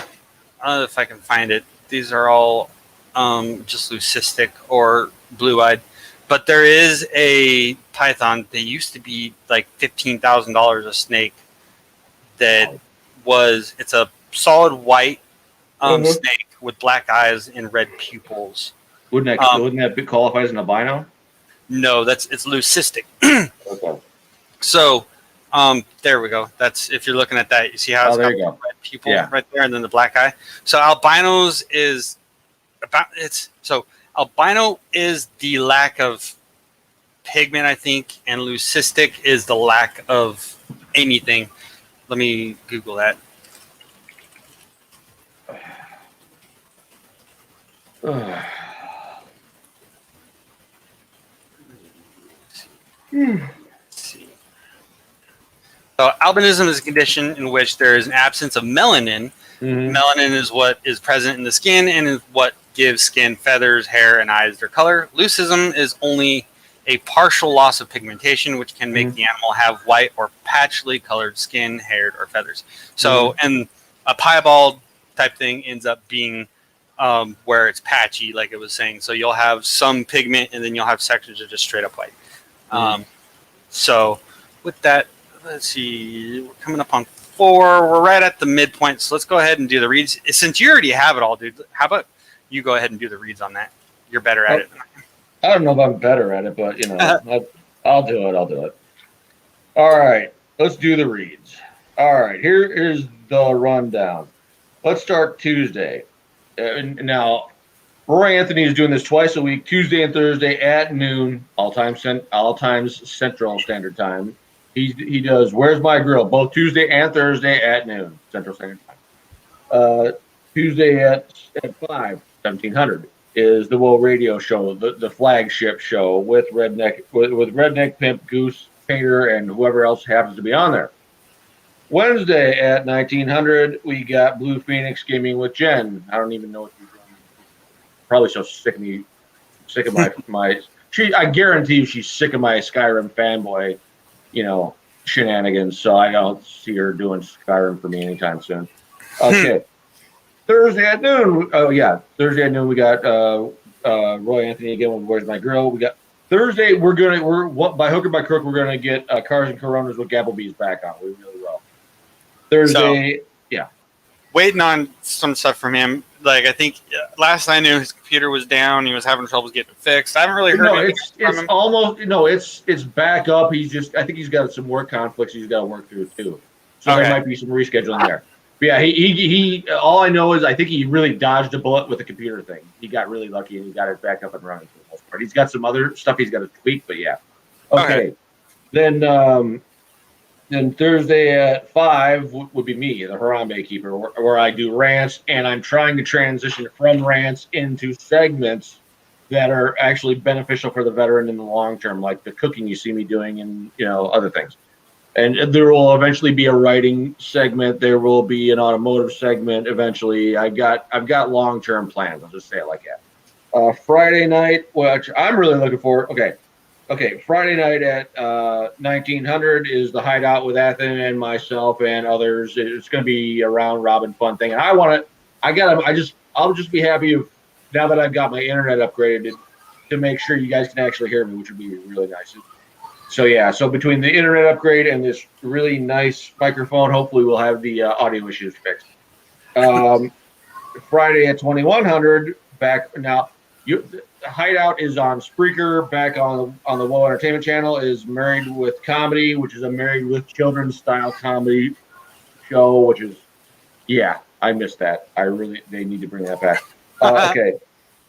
I don't know if I can find it. These are all just leucistic or blue-eyed. But there is a python. They used to be like $15,000 a snake. It's a solid white snake with black eyes and red pupils. Wouldn't that be qualified as an albino? No, it's leucistic. Okay. So there we go. That's if you're looking at that, you see how it's got the red pupil right there, and then the black eye. So albinos is albino is the lack of pigment, I think, and leucistic is the lack of anything. Let me Google that. So albinism is a condition in which there is an absence of melanin. Melanin is what is present in the skin and is what gives skin feathers, hair, and eyes their color. Leucism is only a partial loss of pigmentation, which can make the animal have white or patchily colored skin, hair, or feathers. So, and a piebald type thing ends up being where it's patchy, like it was saying. So you'll have some pigment, and then you'll have sections of just straight up white. So with that, let's see, we're coming up on 4. We're right at the midpoint, so let's go ahead and do the reads. Since you already have it all, dude, how about you go ahead and do the reads on that? You're better at it than I am. I don't know if I'm better at it, but, I'll do it. All right, let's do the reads. All right, here's the rundown. Let's start Tuesday. Now, Roy Anthony is doing this twice a week, Tuesday and Thursday at noon, all times Central Standard Time. He does Where's My Grill, both Tuesday and Thursday at noon, Central Standard Time. Tuesday at 1700 is the Woe Radio Show, the flagship show with Redneck Pimp, Goose, Pater, and whoever else happens to be on there. Wednesday at 1900, we got Blue Phoenix Gaming with Jen. I don't even know what you're doing. Probably so sick of my I guarantee you she's sick of my Skyrim fanboy, shenanigans. So I don't see her doing Skyrim for me anytime soon. Okay. Thursday at noon. Oh yeah, Thursday at noon we got Roy Anthony again with Where's My Grill. We got Thursday. We're by hook or by crook. We're gonna get Cars and Coronas with Gabblebees back on. We really will. Thursday, yeah. Waiting on some stuff from him. Like I think last I knew, his computer was down. He was having troubles getting it fixed. I haven't really heard anything from him. Almost it's back up. I think he's got some work conflicts he's got to work through too. So there might be some rescheduling there. But yeah, he all I know is I think he really dodged a bullet with the computer thing. He got really lucky and he got it back up and running for the most part. He's got some other stuff he's got to tweak, but yeah. Okay. Then Thursday at 5 would be me, the Harambe Keeper, where I do rants, and I'm trying to transition from rants into segments that are actually beneficial for the veteran in the long term, like the cooking you see me doing and other things. And there will eventually be a writing segment. There will be an automotive segment eventually. I've got long-term plans. I'll just say it like that. Friday night, which I'm really looking for. Okay. Friday night at 1900 is the Hideout with Ethan and myself and others. It's going to be a round robin fun thing, and I'll just be happy if now that I've got my internet upgraded to make sure you guys can actually hear me, which would be really nice. So yeah, between the internet upgrade and this really nice microphone, hopefully we'll have the audio issues fixed. Friday at 2100 back now. Hideout is on Spreaker. Back on the Woe Entertainment channel is Married with Comedy, which is a Married with Children style comedy show, which is, yeah, I missed that. They need to bring that back. Okay.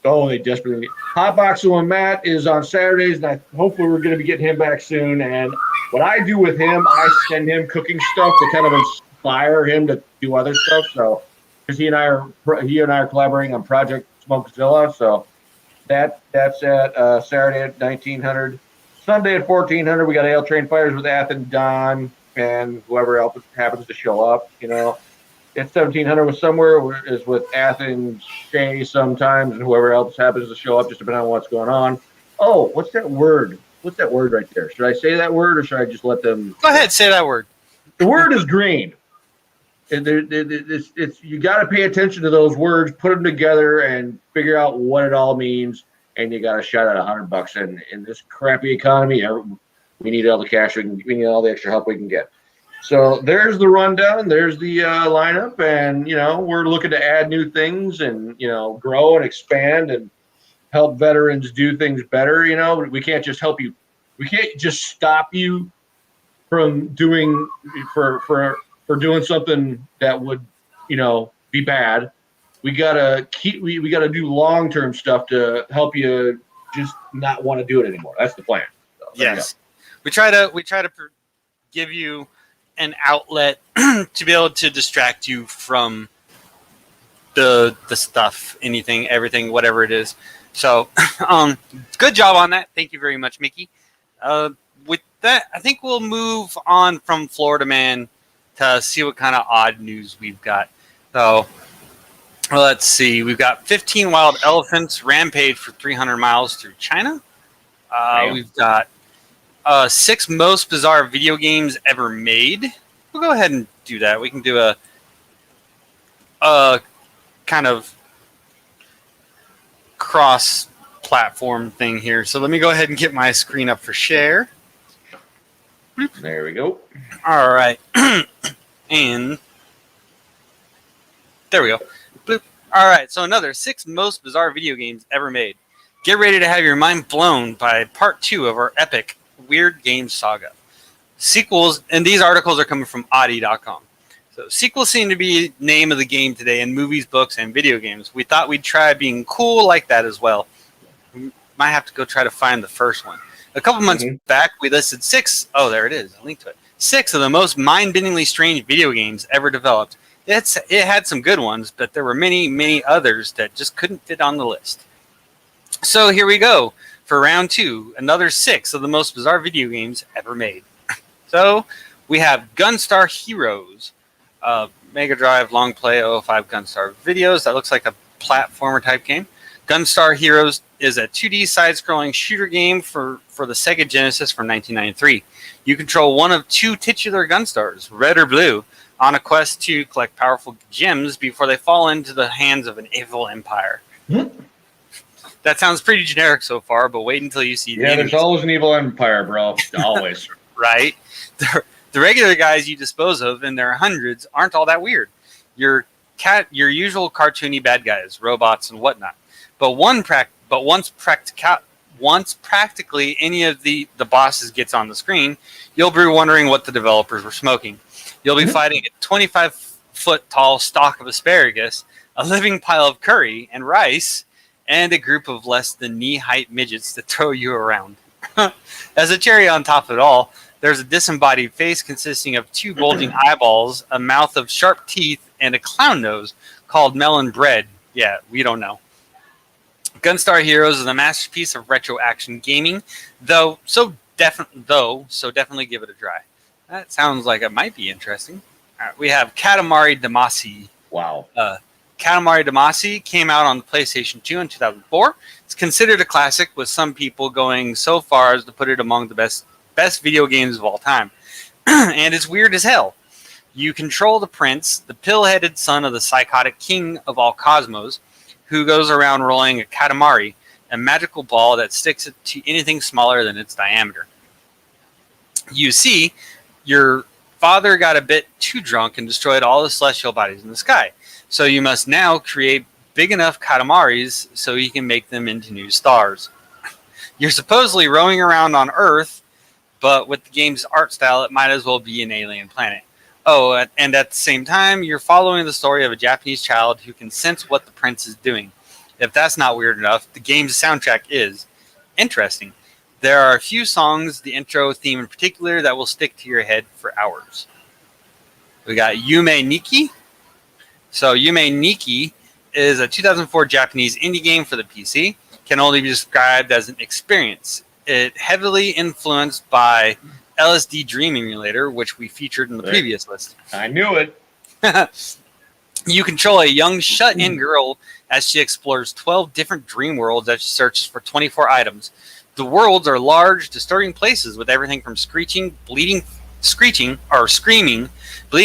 Oh, they desperately need. Hotboxing with Matt is on Saturdays, and hopefully we're going to be getting him back soon. And what I do with him, I send him cooking stuff to kind of inspire him to do other stuff. So, because he and I are collaborating on Project Smokezilla. So that's at Saturday at 1900, Sunday at 1400. We got Ale Train Fires with Athen Don and whoever else happens to show up. You know, at 1700 with somewhere is with Athens Shay sometimes, and whoever else happens to show up, just depending on what's going on. Oh, what's that word? What's that word right there? Should I say that word, or should I just let them? Go ahead, say that word. The word is green. And it's you got to pay attention to those words, put them together, and figure out what it all means. And you got a shot at $100. And in this crappy economy, we need all the cash we need all the extra help we can get. So there's the rundown. There's the lineup, and we're looking to add new things and grow and expand and help veterans do things better. We can't just help you. We can't just stop you from doing for doing something that would, be bad. We gotta we gotta do long-term stuff to help you just not want to do it anymore. That's the plan. So, yes, we try to give you an outlet to be able to distract you from the stuff, everything, whatever it is. So, good job on that. Thank you very much, Mickey. With that, I think we'll move on from Florida Man to see what kind of odd news we've got. So, let's see. We've got 15 wild elephants rampage for 300 miles through China. We've got 6 most bizarre video games ever made. We'll go ahead and do that. We can do a kind of cross-platform thing here. So let me go ahead and get my screen up for share. There we go. All right. And there we go. Bloop. All right. So another 6 most bizarre video games ever made. Get ready to have your mind blown by part 2 of our epic Weird Games saga. Sequels, and these articles are coming from Audi.com. So sequels seem to be name of the game today in movies, books, and video games. We thought we'd try being cool like that as well. We might have to go try to find the first one. A couple months back, we listed 6. Oh, there it is. A link to it. 6 of the most mind-bendingly strange video games ever developed. It had some good ones, but there were many, many others that just couldn't fit on the list. So here we go for round 2. Another 6 of the most bizarre video games ever made. So we have Gunstar Heroes. Mega Drive Long Play 005 Gunstar Videos. That looks like a platformer type game. Gunstar Heroes is a 2D side-scrolling shooter game for the Sega Genesis from 1993. You control one of 2 titular Gunstars, red or blue, on a quest to collect powerful gems before they fall into the hands of an evil empire. That sounds pretty generic so far, but wait until you see the enemies. There's always an evil empire, bro. Always. Right? The regular guys you dispose of, and there are hundreds, aren't all that weird. Your usual cartoony bad guys, robots and whatnot. But once practically any of the bosses gets on the screen, you'll be wondering what the developers were smoking. You'll be fighting a 25-foot tall stalk of asparagus, a living pile of curry and rice, and a group of less than knee-height midgets that throw you around. As a cherry on top of it all, there's a disembodied face consisting of 2 bulging eyeballs, a mouth of sharp teeth, and a clown nose called Melon Bread. Yeah, we don't know. Gunstar Heroes is a masterpiece of retro action gaming, so definitely give it a try. That sounds like it might be interesting. All right, we have Katamari Damacy. Wow. Katamari Damacy came out on the PlayStation 2 in 2004. It's considered a classic, with some people going so far as to put it among the best video games of all time. And it's weird as hell. You control the prince, the pill-headed son of the psychotic king of all cosmos, who goes around rolling a katamari, a magical ball that sticks to anything smaller than its diameter. You see, your father got a bit too drunk and destroyed all the celestial bodies in the sky. So you must now create big enough katamaris so you can make them into new stars. You're supposedly roaming around on Earth, but with the game's art style, it might as well be an alien planet. Oh, and at the same time, you're following the story of a Japanese child who can sense what the prince is doing. If that's not weird enough, the game's soundtrack is interesting. There are a few songs, the intro theme in particular, that will stick to your head for hours. We got Yume Nikki. So Yume Nikki is a 2004 Japanese indie game for the PC. Can only be described as an experience. It heavily influenced by LSD Dream Emulator, which we featured in the previous list. I knew it. You control a young shut-in girl as she explores 12 different dream worlds as she searches for 24 items. The worlds are large, disturbing places with everything from screaming, bleeding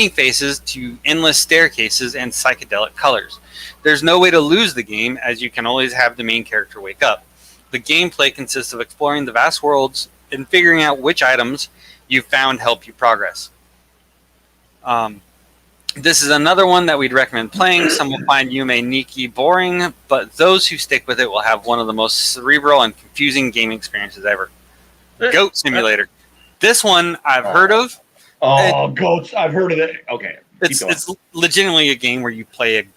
faces to endless staircases and psychedelic colors. There's no way to lose the game, as you can always have the main character wake up. The gameplay consists of exploring the vast worlds and figuring out which items you found help you progress. This is another one that we'd recommend playing. Some will find Yume Nikki boring, but those who stick with it will have one of the most cerebral and confusing gaming experiences ever. Goat Simulator. This one I've heard of. Goats. I've heard of it. Okay. It's legitimately a game where you play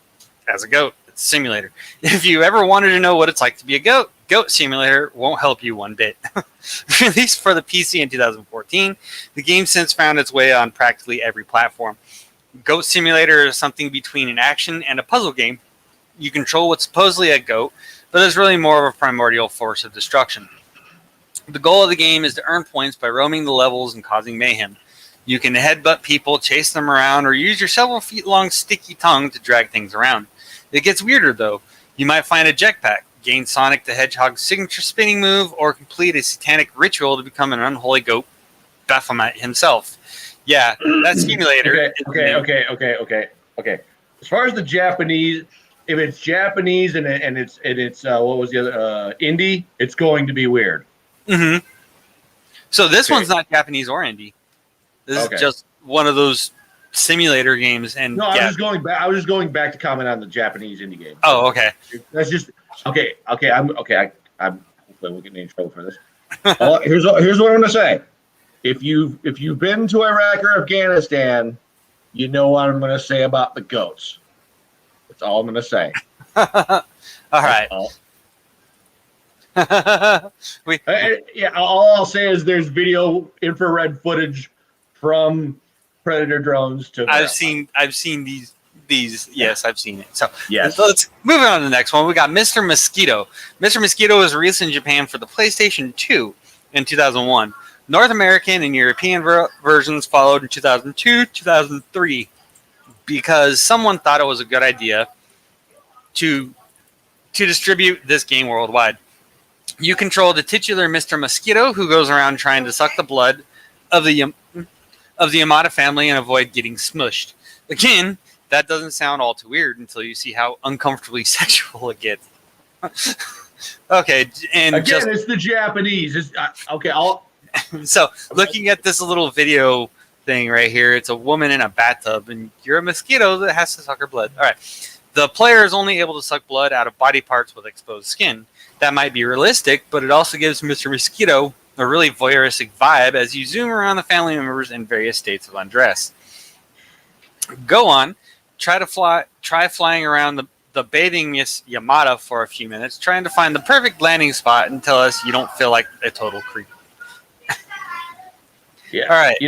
as a goat. It's a simulator. If you ever wanted to know what it's like to be a goat, Goat Simulator won't help you one bit. Released for the PC in 2014, the game since found its way on practically every platform. Goat Simulator is something between an action and a puzzle game. You control what's supposedly a goat, but is really more of a primordial force of destruction. The goal of the game is to earn points by roaming the levels and causing mayhem. You can headbutt people, chase them around, or use your several feet long sticky tongue to drag things around. It gets weirder though. You might find a jetpack, gain Sonic the Hedgehog's signature spinning move, or complete a satanic ritual to become an unholy goat, Baphomet himself. Yeah, that simulator. Okay. As far as the Japanese, if it's Japanese and it's what was the other indie, it's going to be weird. Mm-hmm. So this one's not Japanese or indie. This is just one of those simulator games. And no, I was just going back to comment on the Japanese indie game. Oh, okay. That's just okay. I'm hopefully we'll get in trouble for this. Here's what I'm gonna say. If you've been to Iraq or Afghanistan, you know what I'm going to say about the goats. That's all I'm going to say. All right. All I'll say is there's video infrared footage from Predator drones to. I've seen these. Yes, I've seen it. So yes. Let's move on to the next one. We got Mr. Mosquito. Mr. Mosquito was released in Japan for the PlayStation 2 in 2001. North American and European versions followed in 2002, 2003, because someone thought it was a good idea to distribute this game worldwide. You control the titular Mr. Mosquito, who goes around trying to suck the blood of the Yamada family and avoid getting smushed. Again, that doesn't sound all too weird until you see how uncomfortably sexual it gets. Okay, and again, it's the Japanese. So, looking at this little video thing right here, it's a woman in a bathtub, and you're a mosquito that has to suck her blood. All right. The player is only able to suck blood out of body parts with exposed skin. That might be realistic, but it also gives Mr. Mosquito a really voyeuristic vibe as you zoom around the family members in various states of undress. Go on. Try flying around the bathing Miss Yamada for a few minutes, trying to find the perfect landing spot and tell us you don't feel like a total creep. Yeah. All right.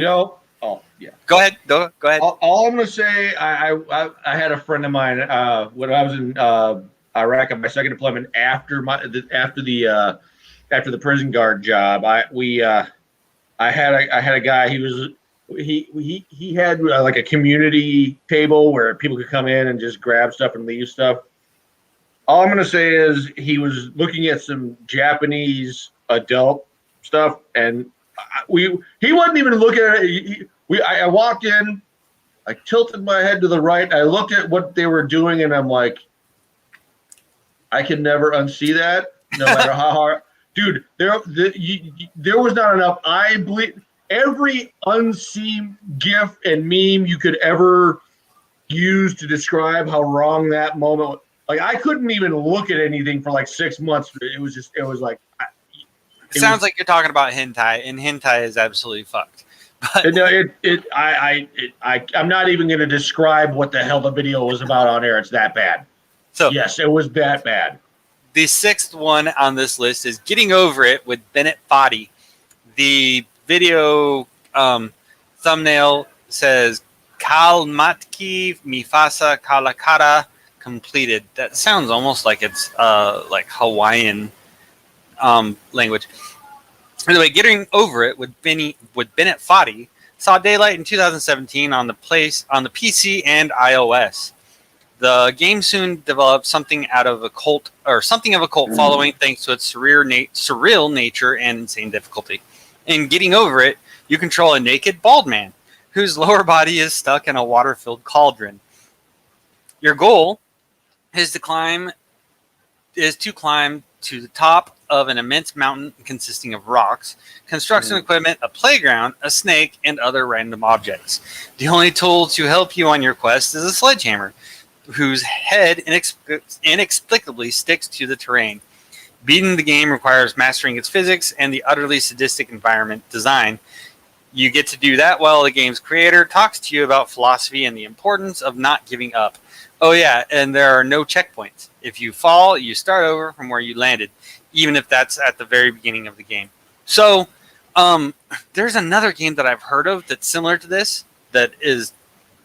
Go ahead. Go ahead. All I'm going to say, I had a friend of mine when I was in Iraq on my second deployment after the prison guard job. I had a guy. He had like a community table where people could come in and just grab stuff and leave stuff. All I'm going to say is he was looking at some Japanese adult stuff, and he wasn't even looking at it. I walked in, I tilted my head to the right, I looked at what they were doing, and I'm like, I can never unsee that, no matter how hard. Dude, there was not enough. I believe every unseen GIF and meme you could ever use to describe how wrong that moment was. Like, I couldn't even look at anything for like 6 months. It was like. It sounds like you're talking about hentai, and hentai is absolutely fucked. No, I'm not even going to describe what the hell the video was about on air. It's that bad. So yes, it was that bad. the sixth one on this list is Getting Over It with Bennett Foddy. The video thumbnail says Kalmatki Mifasa Kalakara completed. That sounds almost like it's like Hawaiian language. Anyway, Getting Over It with Bennett Foddy saw daylight in 2017 on the PC and iOS. The game soon developed something of a cult following thanks to its surreal nature and insane difficulty. In Getting Over It, you control a naked bald man whose lower body is stuck in a water-filled cauldron. Your goal is to climb to the top of an immense mountain consisting of rocks, construction equipment, a playground, a snake, and other random objects. The only tool to help you on your quest is a sledgehammer, whose head inexplicably sticks to the terrain. Beating the game requires mastering its physics and the utterly sadistic environment design. You get to do that while the game's creator talks to you about philosophy and the importance of not giving up. Oh yeah, and there are no checkpoints. If you fall, you start over from where you landed, even if that's at the very beginning of the game. So, there's another game that I've heard of that's similar to this, that is,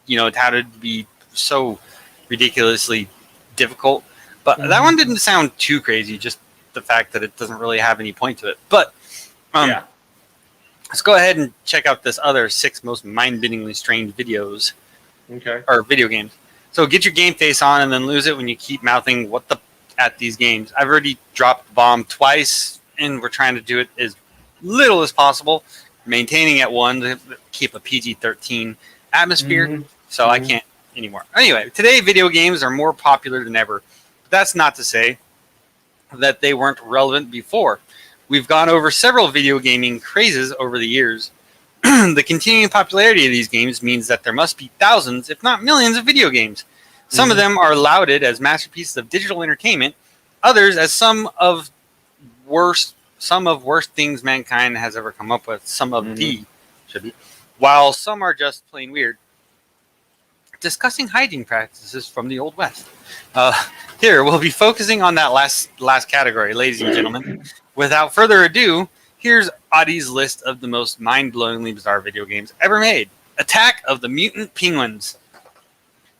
touted to be so ridiculously difficult. But that one didn't sound too crazy, just the fact that it doesn't really have any point to it. But, let's go ahead and check out this other 6 most mind-bendingly strange videos. Okay. Or video games. So get your game face on and then lose it when you keep mouthing what the at these games. I've already dropped the bomb twice, and we're trying to do it as little as possible, maintaining at 1 to keep a PG-13 atmosphere, so I can't anymore. Anyway, today video games are more popular than ever. But that's not to say that they weren't relevant before. We've gone over several video gaming crazes over the years. The continuing popularity of these games means that there must be thousands, if not millions, of video games. Some of them are lauded as masterpieces of digital entertainment, others as some of worst things mankind has ever come up with. While some are just plain weird. Discussing hygiene practices from the Old West. Here, we'll be focusing on that last category, ladies and gentlemen. Without further ado, here's Audie's list of the most mind-blowingly bizarre video games ever made. Attack of the Mutant Penguins.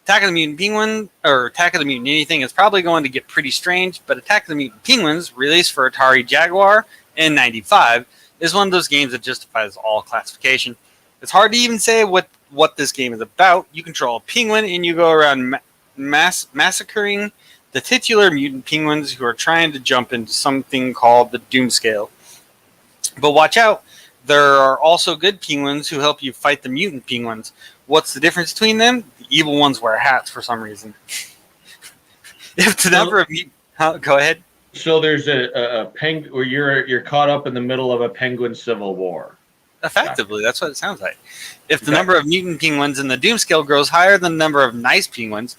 Attack of the Mutant Penguin, or Attack of the Mutant anything, is probably going to get pretty strange, but Attack of the Mutant Penguins, released for Atari Jaguar in '95, is one of those games that justifies all classification. It's hard to even say what this game is about. You control a penguin, and you go around massacring the titular mutant penguins who are trying to jump into something called the Doom Scale. But watch out, there are also good penguins who help you fight the mutant penguins. What's the difference between them? The evil ones wear hats for some reason. If the number of go ahead. So there's a penguin where you're caught up in the middle of a penguin civil war. Effectively, that's what it sounds like. If the number of mutant penguins in the Doom Scale grows higher than the number of nice penguins,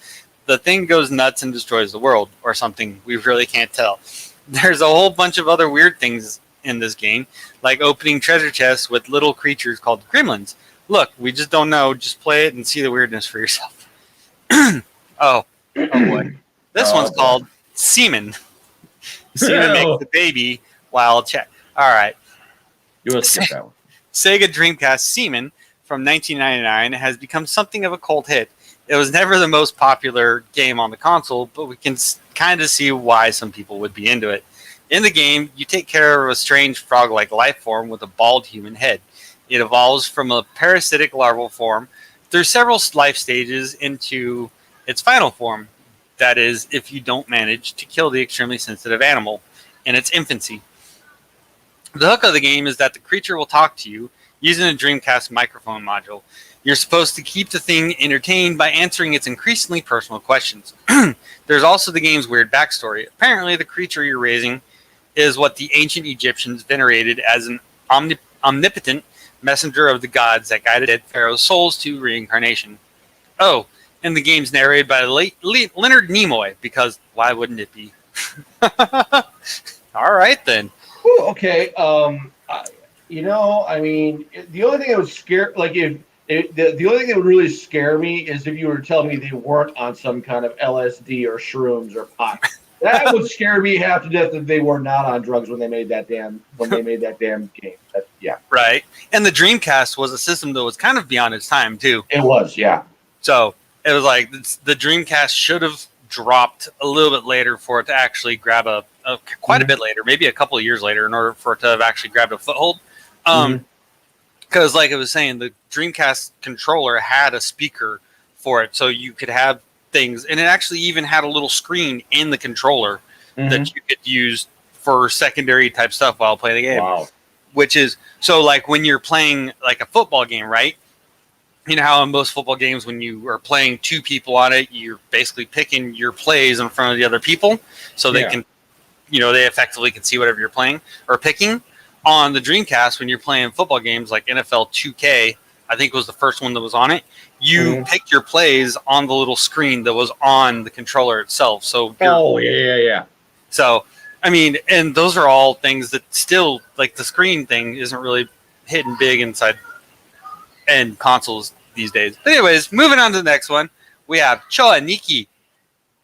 the thing goes nuts and destroys the world, or something. We really can't tell. There's a whole bunch of other weird things in this game, like opening treasure chests with little creatures called gremlins. Look, we just don't know. Just play it and see the weirdness for yourself. Oh boy. This one's called Semen. Semen makes the baby while check. All right. You will skip that one. Sega Dreamcast Semen from 1999 has become something of a cult hit. It was never the most popular game on the console, but we can kind of see why some people would be into it. In the game, you take care of a strange frog-like life form with a bald human head. It evolves from a parasitic larval form through several life stages into its final form. That is, if you don't manage to kill the extremely sensitive animal in its infancy. The hook of the game is that the creature will talk to you using a Dreamcast microphone module. You're supposed to keep the thing entertained by answering its increasingly personal questions. There's also the game's weird backstory. Apparently, the creature you're raising is what the ancient Egyptians venerated as an omnipotent messenger of the gods that guided dead pharaoh's souls to reincarnation. Oh, and the game's narrated by Leonard Nimoy, because why wouldn't it be? All right, then. Ooh, okay. I mean, the only thing that would scare, like, the only thing that would really scare me is if you were telling me they weren't on some kind of LSD or shrooms or pot. That would scare me half to death if they were not on drugs when they made that damn game. Yeah, Right. And the Dreamcast was a system that was kind of beyond its time too. it was. Yeah, So it was like the Dreamcast should have dropped a little bit later for it to actually grab quite a bit later, maybe a couple of years later, in order for it to have actually grabbed a foothold. Because like I was saying, the Dreamcast controller had a speaker for it, so you could have things, and it actually even had a little screen in the controller that you could use for secondary type stuff while playing the game. Wow. Which is so like when you're playing like a football game, right? You know how in most football games, when you are playing two people on it, you're basically picking your plays in front of the other people, so they can, they effectively can see whatever you're playing or picking. On the Dreamcast, when you're playing football games like NFL 2K, I think was the first one that was on it. You pick your plays on the little screen that was on the controller itself. So yeah. So I mean, and those are all things that still, like, the screen thing isn't really hitting big inside and consoles these days. But anyways, moving on to the next one, we have Cho Aniki.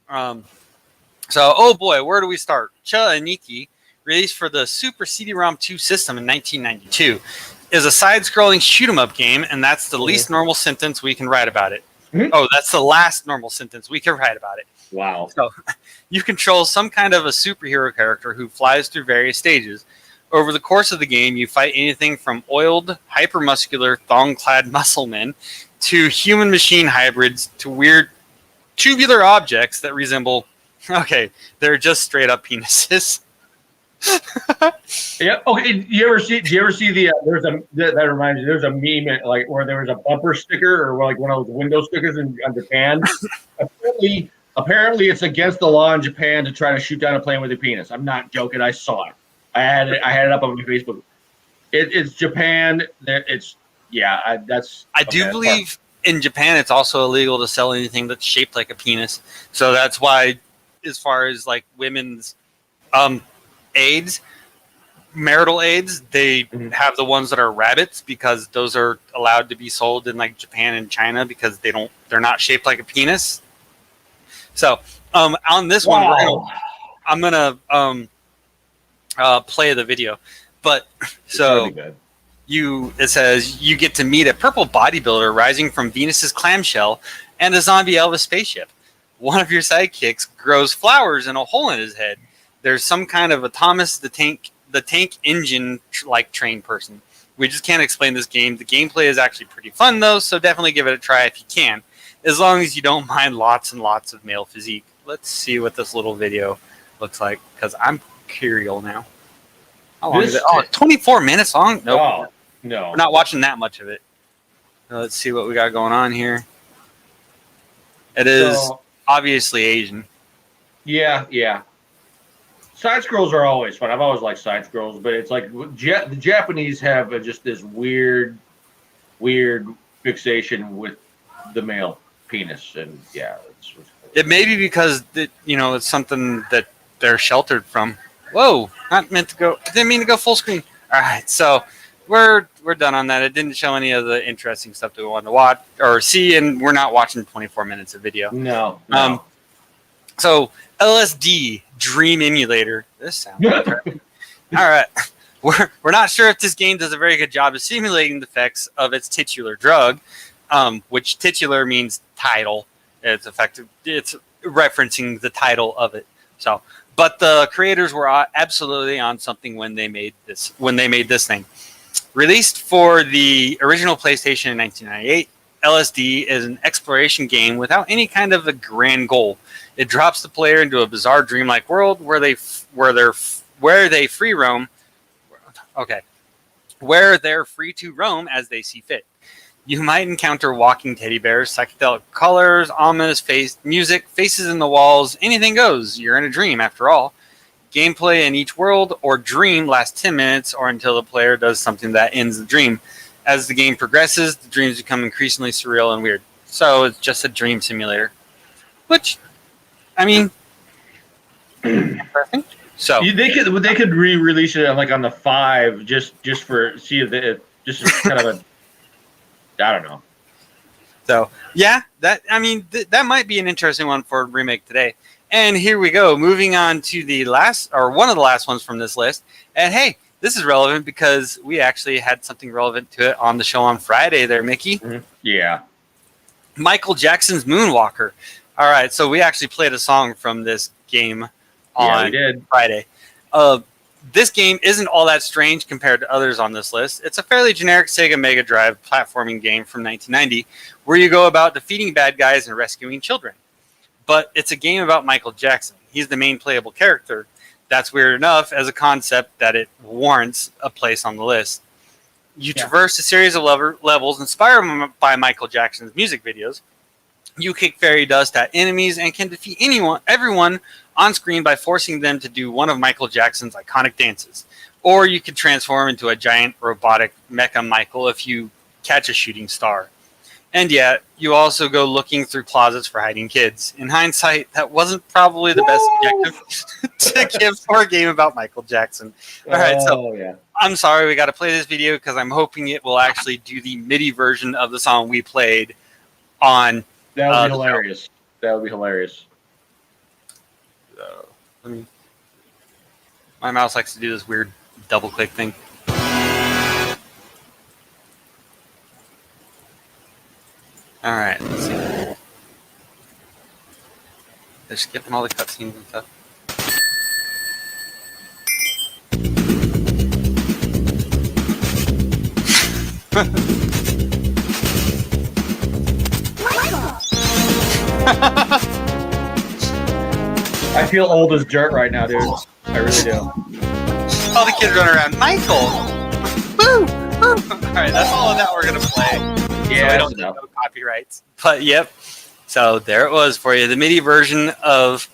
So, oh boy, where do we start? Cho Aniki, released for the Super CD-ROM 2 system in 1992, is a side-scrolling shoot-'em-up game, and that's the least normal sentence we can write about it. Oh, that's the last normal sentence we can write about it. Wow. So, you control some kind of a superhero character who flies through various stages. Over the course of the game, you fight anything from oiled, hypermuscular, thong-clad muscle men to human-machine hybrids to weird tubular objects that resemble, they're just straight-up penises. Yeah. Okay. Do you ever see the? That reminds me. There's a meme like where there was a bumper sticker or like one of those window stickers in Japan. Apparently, it's against the law in Japan to try to shoot down a plane with a penis. I'm not joking. I saw it. I had it up on my Facebook. It's Japan. I do believe in Japan it's also illegal to sell anything that's shaped like a penis. So that's why, as far as like women's aids, marital aids, they have the ones that are rabbits because those are allowed to be sold in like Japan and China because they're not shaped like a penis. So on this one, I'm gonna play the video. But so it says you get to meet a purple bodybuilder rising from Venus's clamshell and a zombie Elvis spaceship. One of your sidekicks grows flowers in a hole in his head. There's some kind of a Thomas the Tank engine like train person. We just can't explain this game. The gameplay is actually pretty fun though, so definitely give it a try if you can, as long as you don't mind lots and lots of male physique. Let's see what this little video looks like, because I'm curious now. How long is it? Oh, 24 minutes long? Nope. Oh, no. We're not watching that much of it. Let's see what we got going on here. It is obviously Asian. Yeah. Side scrolls are always fun. I've always liked side scrolls, but it's like the Japanese have just this weird fixation with the male penis, and it may be because it's something that they're sheltered from. Whoa, not meant to go. I didn't mean to go full screen. All right, so we're done on that. It didn't show any of the interesting stuff that we wanted to watch or see, and we're not watching 24 minutes of video. No. So LSD Dream Emulator. This sounds perfect. All right. We're not sure if this game does a very good job of simulating the effects of its titular drug, which titular means title. It's effective. It's referencing the title of it. So, but the creators were absolutely on something when they made this. Thing, released for the original PlayStation in 1998, LSD is an exploration game without any kind of a grand goal. It drops the player into a bizarre dreamlike world where they're free to roam as they see fit. You might encounter walking teddy bears, psychedelic colors, ominous music, faces in the walls. Anything goes. You're in a dream, after all. Gameplay in each world or dream lasts 10 minutes or until the player does something that ends the dream. As the game progresses, the dreams become increasingly surreal and weird. So it's just a dream simulator. Which, I mean, interesting. So They could re-release it on on the 5 just for see if it just kind of a I don't know. So yeah, that that might be an interesting one for a remake today. And here we go, moving on to the last or one of the last ones from this list. And hey, this is relevant because we actually had something relevant to it on the show on Friday. There, Mickey. Mm-hmm. Yeah. Michael Jackson's Moonwalker. All right, so we actually played a song from this game on Friday. This game isn't all that strange compared to others on this list. It's a fairly generic Sega Mega Drive platforming game from 1990 where you go about defeating bad guys and rescuing children. But it's a game about Michael Jackson. He's the main playable character. That's weird enough as a concept that it warrants a place on the list. You traverse a series of levels inspired by Michael Jackson's music videos. You kick fairy dust at enemies and can defeat everyone on screen by forcing them to do one of Michael Jackson's iconic dances. Or you could transform into a giant robotic Mecha Michael if you catch a shooting star. And yet, you also go looking through closets for hiding kids. In hindsight, that wasn't probably the best objective to give for a game about Michael Jackson. All right, so I'm sorry we got to play this video because I'm hoping it will actually do the MIDI version of the song we played on. That would be hilarious. That would be hilarious. My mouse likes to do this weird double click thing. All right, let's see. They're skipping all the cutscenes and stuff. I feel old as dirt right now, dude. I really do. All the kids running around. Michael! Woo! Woo! All right, that's all of that we're going to play. Yeah, so we don't know copyrights. But, yep. So, there it was for you. The MIDI version of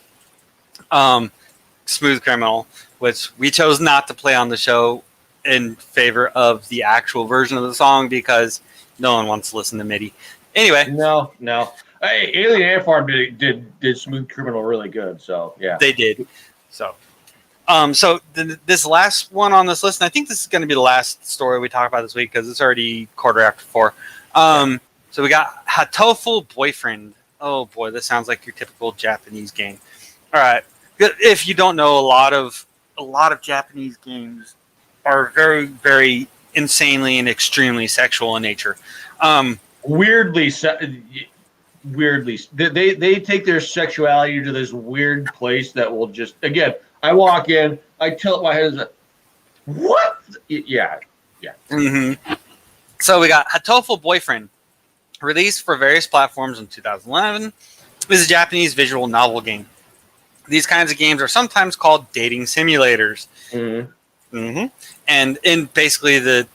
Smooth Criminal, which we chose not to play on the show in favor of the actual version of the song because no one wants to listen to MIDI. Anyway. No. Hey, Alien Ant Farm did Smooth Criminal really good, so yeah. They did. So, this last one on this list, and I think this is going to be the last story we talk about this week because it's already 4:15. So we got Hatoful Boyfriend. Oh boy, this sounds like your typical Japanese game. All right, if you don't know, a lot of Japanese games are very, very insanely and extremely sexual in nature. Weirdly, they take their sexuality to this weird place that will just, again, I walk in, I tilt my head, what? Yeah. Mm-hmm. So we got Hatoful Boyfriend, released for various platforms in 2011. This is a Japanese visual novel game. These kinds of games are sometimes called dating simulators. Mm-hmm. Mm-hmm. And in basically the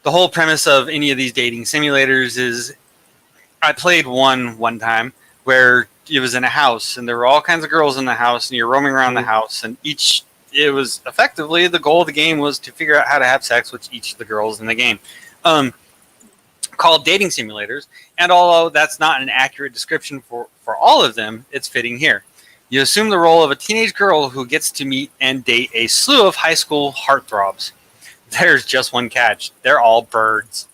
whole premise of any of these dating simulators is, I played one time where it was in a house and there were all kinds of girls in the house and you're roaming around the house and it was effectively the goal of the game was to figure out how to have sex with each of the girls in the game. Called dating simulators, and although that's not an accurate description for all of them, it's fitting here. You assume the role of a teenage girl who gets to meet and date a slew of high school heartthrobs. There's just one catch. They're all birds.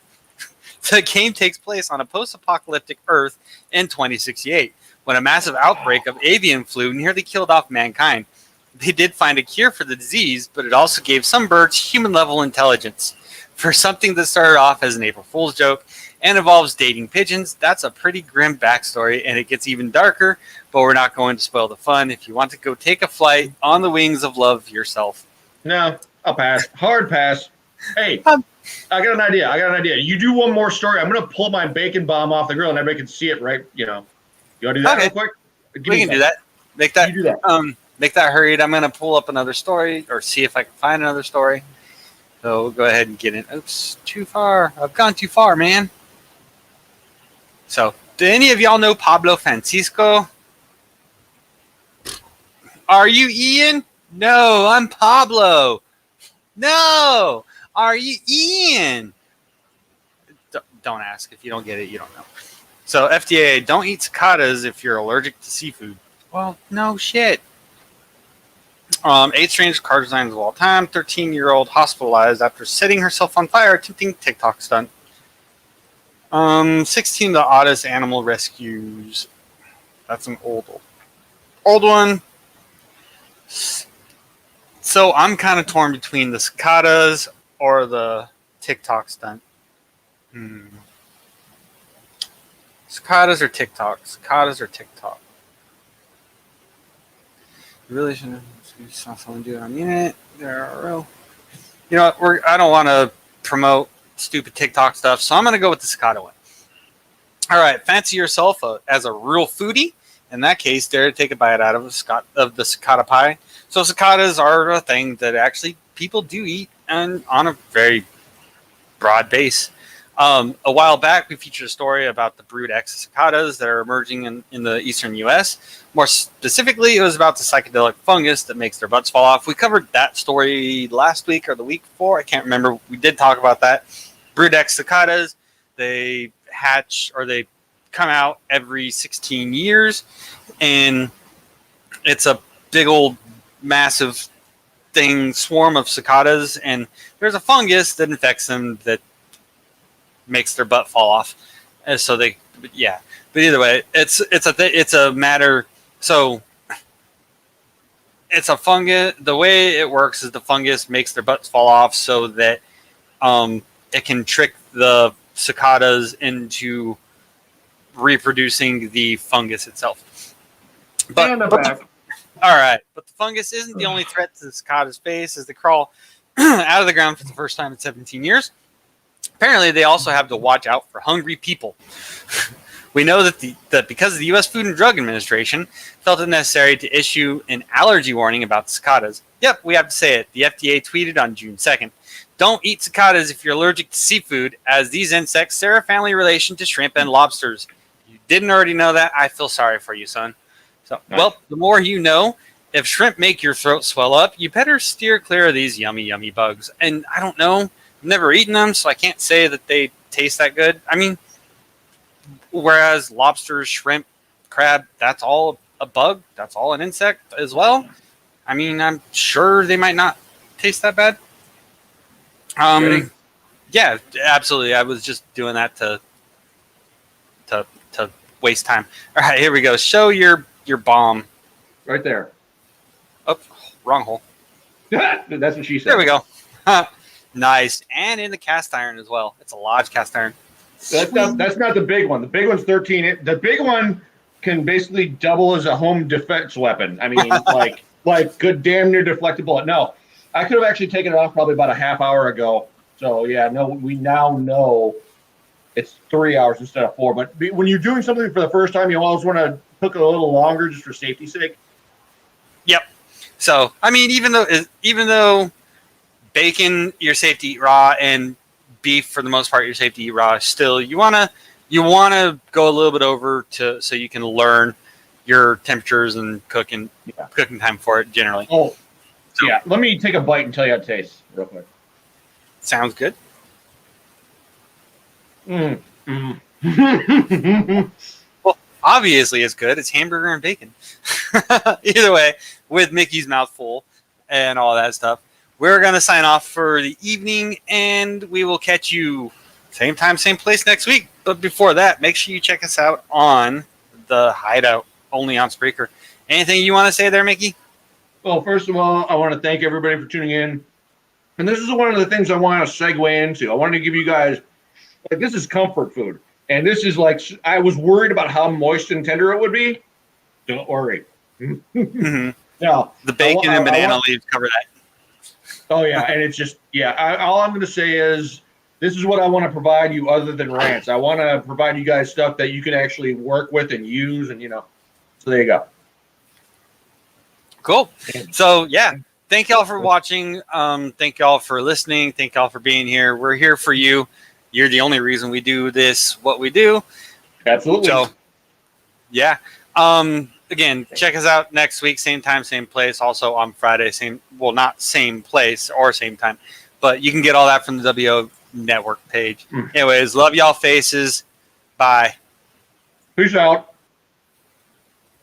The game takes place on a post-apocalyptic Earth in 2068, when a massive outbreak of avian flu nearly killed off mankind. They did find a cure for the disease, but it also gave some birds human-level intelligence. For something that started off as an April Fool's joke and involves dating pigeons, that's a pretty grim backstory, and it gets even darker, but we're not going to spoil the fun. If you want to go take a flight on the wings of love yourself. No, I'll pass. Hard pass. Hey, I got an idea. You do one more story. I'm going to pull my bacon bomb off the grill, and everybody can see it right, You want to do that real quick? We can do that. Make that hurried. I'm going to pull up another story or see if I can find another story. So we'll go ahead and get in. Oops, too far. I've gone too far, man. So, do any of y'all know Pablo Francisco? Are you Ian? No, I'm Pablo. No, are you Ian? Don't ask. If you don't get it, you don't know. So, FDA, don't eat cicadas if you're allergic to seafood. Well, no shit. Eight strangest car designs of all time. 13-year-old hospitalized after setting herself on fire attempting TikTok stunt. 16, the oddest animal rescues. That's an old one. So I'm kind of torn between the cicadas or the TikTok stunt. Cicadas or TikTok? Cicadas or TikTok? You really shouldn't saw someone do it on the internet. There are real. You know what? I don't want to promote stupid TikTok stuff, so I'm going to go with the cicada one. All right, fancy yourself as a real foodie. In that case, dare to take a bite out of the cicada pie. So cicadas are a thing that actually people do eat, and on a very broad base. A while back, we featured a story about the brood X cicadas that are emerging in the eastern U.S. More specifically, it was about the psychedelic fungus that makes their butts fall off. We covered that story last week or the week before. I can't remember. We did talk about that. Brood X cicadas, they hatch or they come out every 16 years, and it's a big old massive swarm of cicadas, and there's a fungus that infects them that makes their butt fall off. And so but either way, it's a matter. So it's a fungus. The way it works is the fungus makes their butts fall off so that it can trick the cicadas into reproducing the fungus itself. All right, but the fungus isn't the only threat to the cicada's face as they crawl out of the ground for the first time in 17 years. Apparently, they also have to watch out for hungry people. We know that because the U.S. Food and Drug Administration felt it necessary to issue an allergy warning about the cicadas. Yep, we have to say it. The FDA tweeted on June 2nd, "Don't eat cicadas if you're allergic to seafood, as these insects share a family relation to shrimp and lobsters." You didn't already know that? I feel sorry for you, son. So, well, the more you know. If shrimp make your throat swell up, you better steer clear of these yummy, yummy bugs. And I don't know. I've never eaten them, so I can't say that they taste that good. I mean, whereas lobsters, shrimp, crab, that's all a bug. That's all an insect as well. I mean, I'm sure they might not taste that bad. Yeah, absolutely. I was just doing that to waste time. All right, here we go. Show your bomb. Right there. Oh, wrong hole. That's what she said. There we go. Nice. And in the cast iron as well. It's a large cast iron. That's not the big one. The big one's 13. The big one can basically double as a home defense weapon. I mean, like good damn near deflected bullet. No, I could have actually taken it off probably about a half hour ago. So yeah, no, we now know it's 3 hours instead of 4. But when you're doing something for the first time, you always want to cook it a little longer just for safety's sake. Yep. So I mean, even though bacon you're safe to eat raw, and beef for the most part you're safe to eat raw, still you wanna go a little bit over so you can learn your temperatures and cooking time for it generally. Oh, so, yeah. Let me take a bite and tell you how it tastes real quick. Sounds good. Well, obviously it's good. It's hamburger and bacon. Either way, with Mickey's mouth full and all that stuff, we're going to sign off for the evening, and we will catch you same time, same place next week. But before that, make sure you check us out on the Hideout, only on Spreaker. Anything you want to say there, Mickey? Well, first of all, I want to thank everybody for tuning in. And this is one of the things I want to segue into. I wanted to give you guys, this is comfort food. And this is I was worried about how moist and tender it would be. Don't worry. Mm-hmm. No, the bacon and banana leaves cover that. Oh, yeah. And it's just, all I'm going to say is this is what I want to provide you other than rants. I want to provide you guys stuff that you can actually work with and use. And, so there you go. Cool. So, yeah. Thank y'all for watching. Thank y'all for listening. Thank y'all for being here. We're here for you. You're the only reason we do what we do. Absolutely. So, yeah. Again, check us out next week, same time, same place. Also on Friday, not same place or same time, but you can get all that from the WO Network page. Anyways, love y'all faces. Bye. Peace out.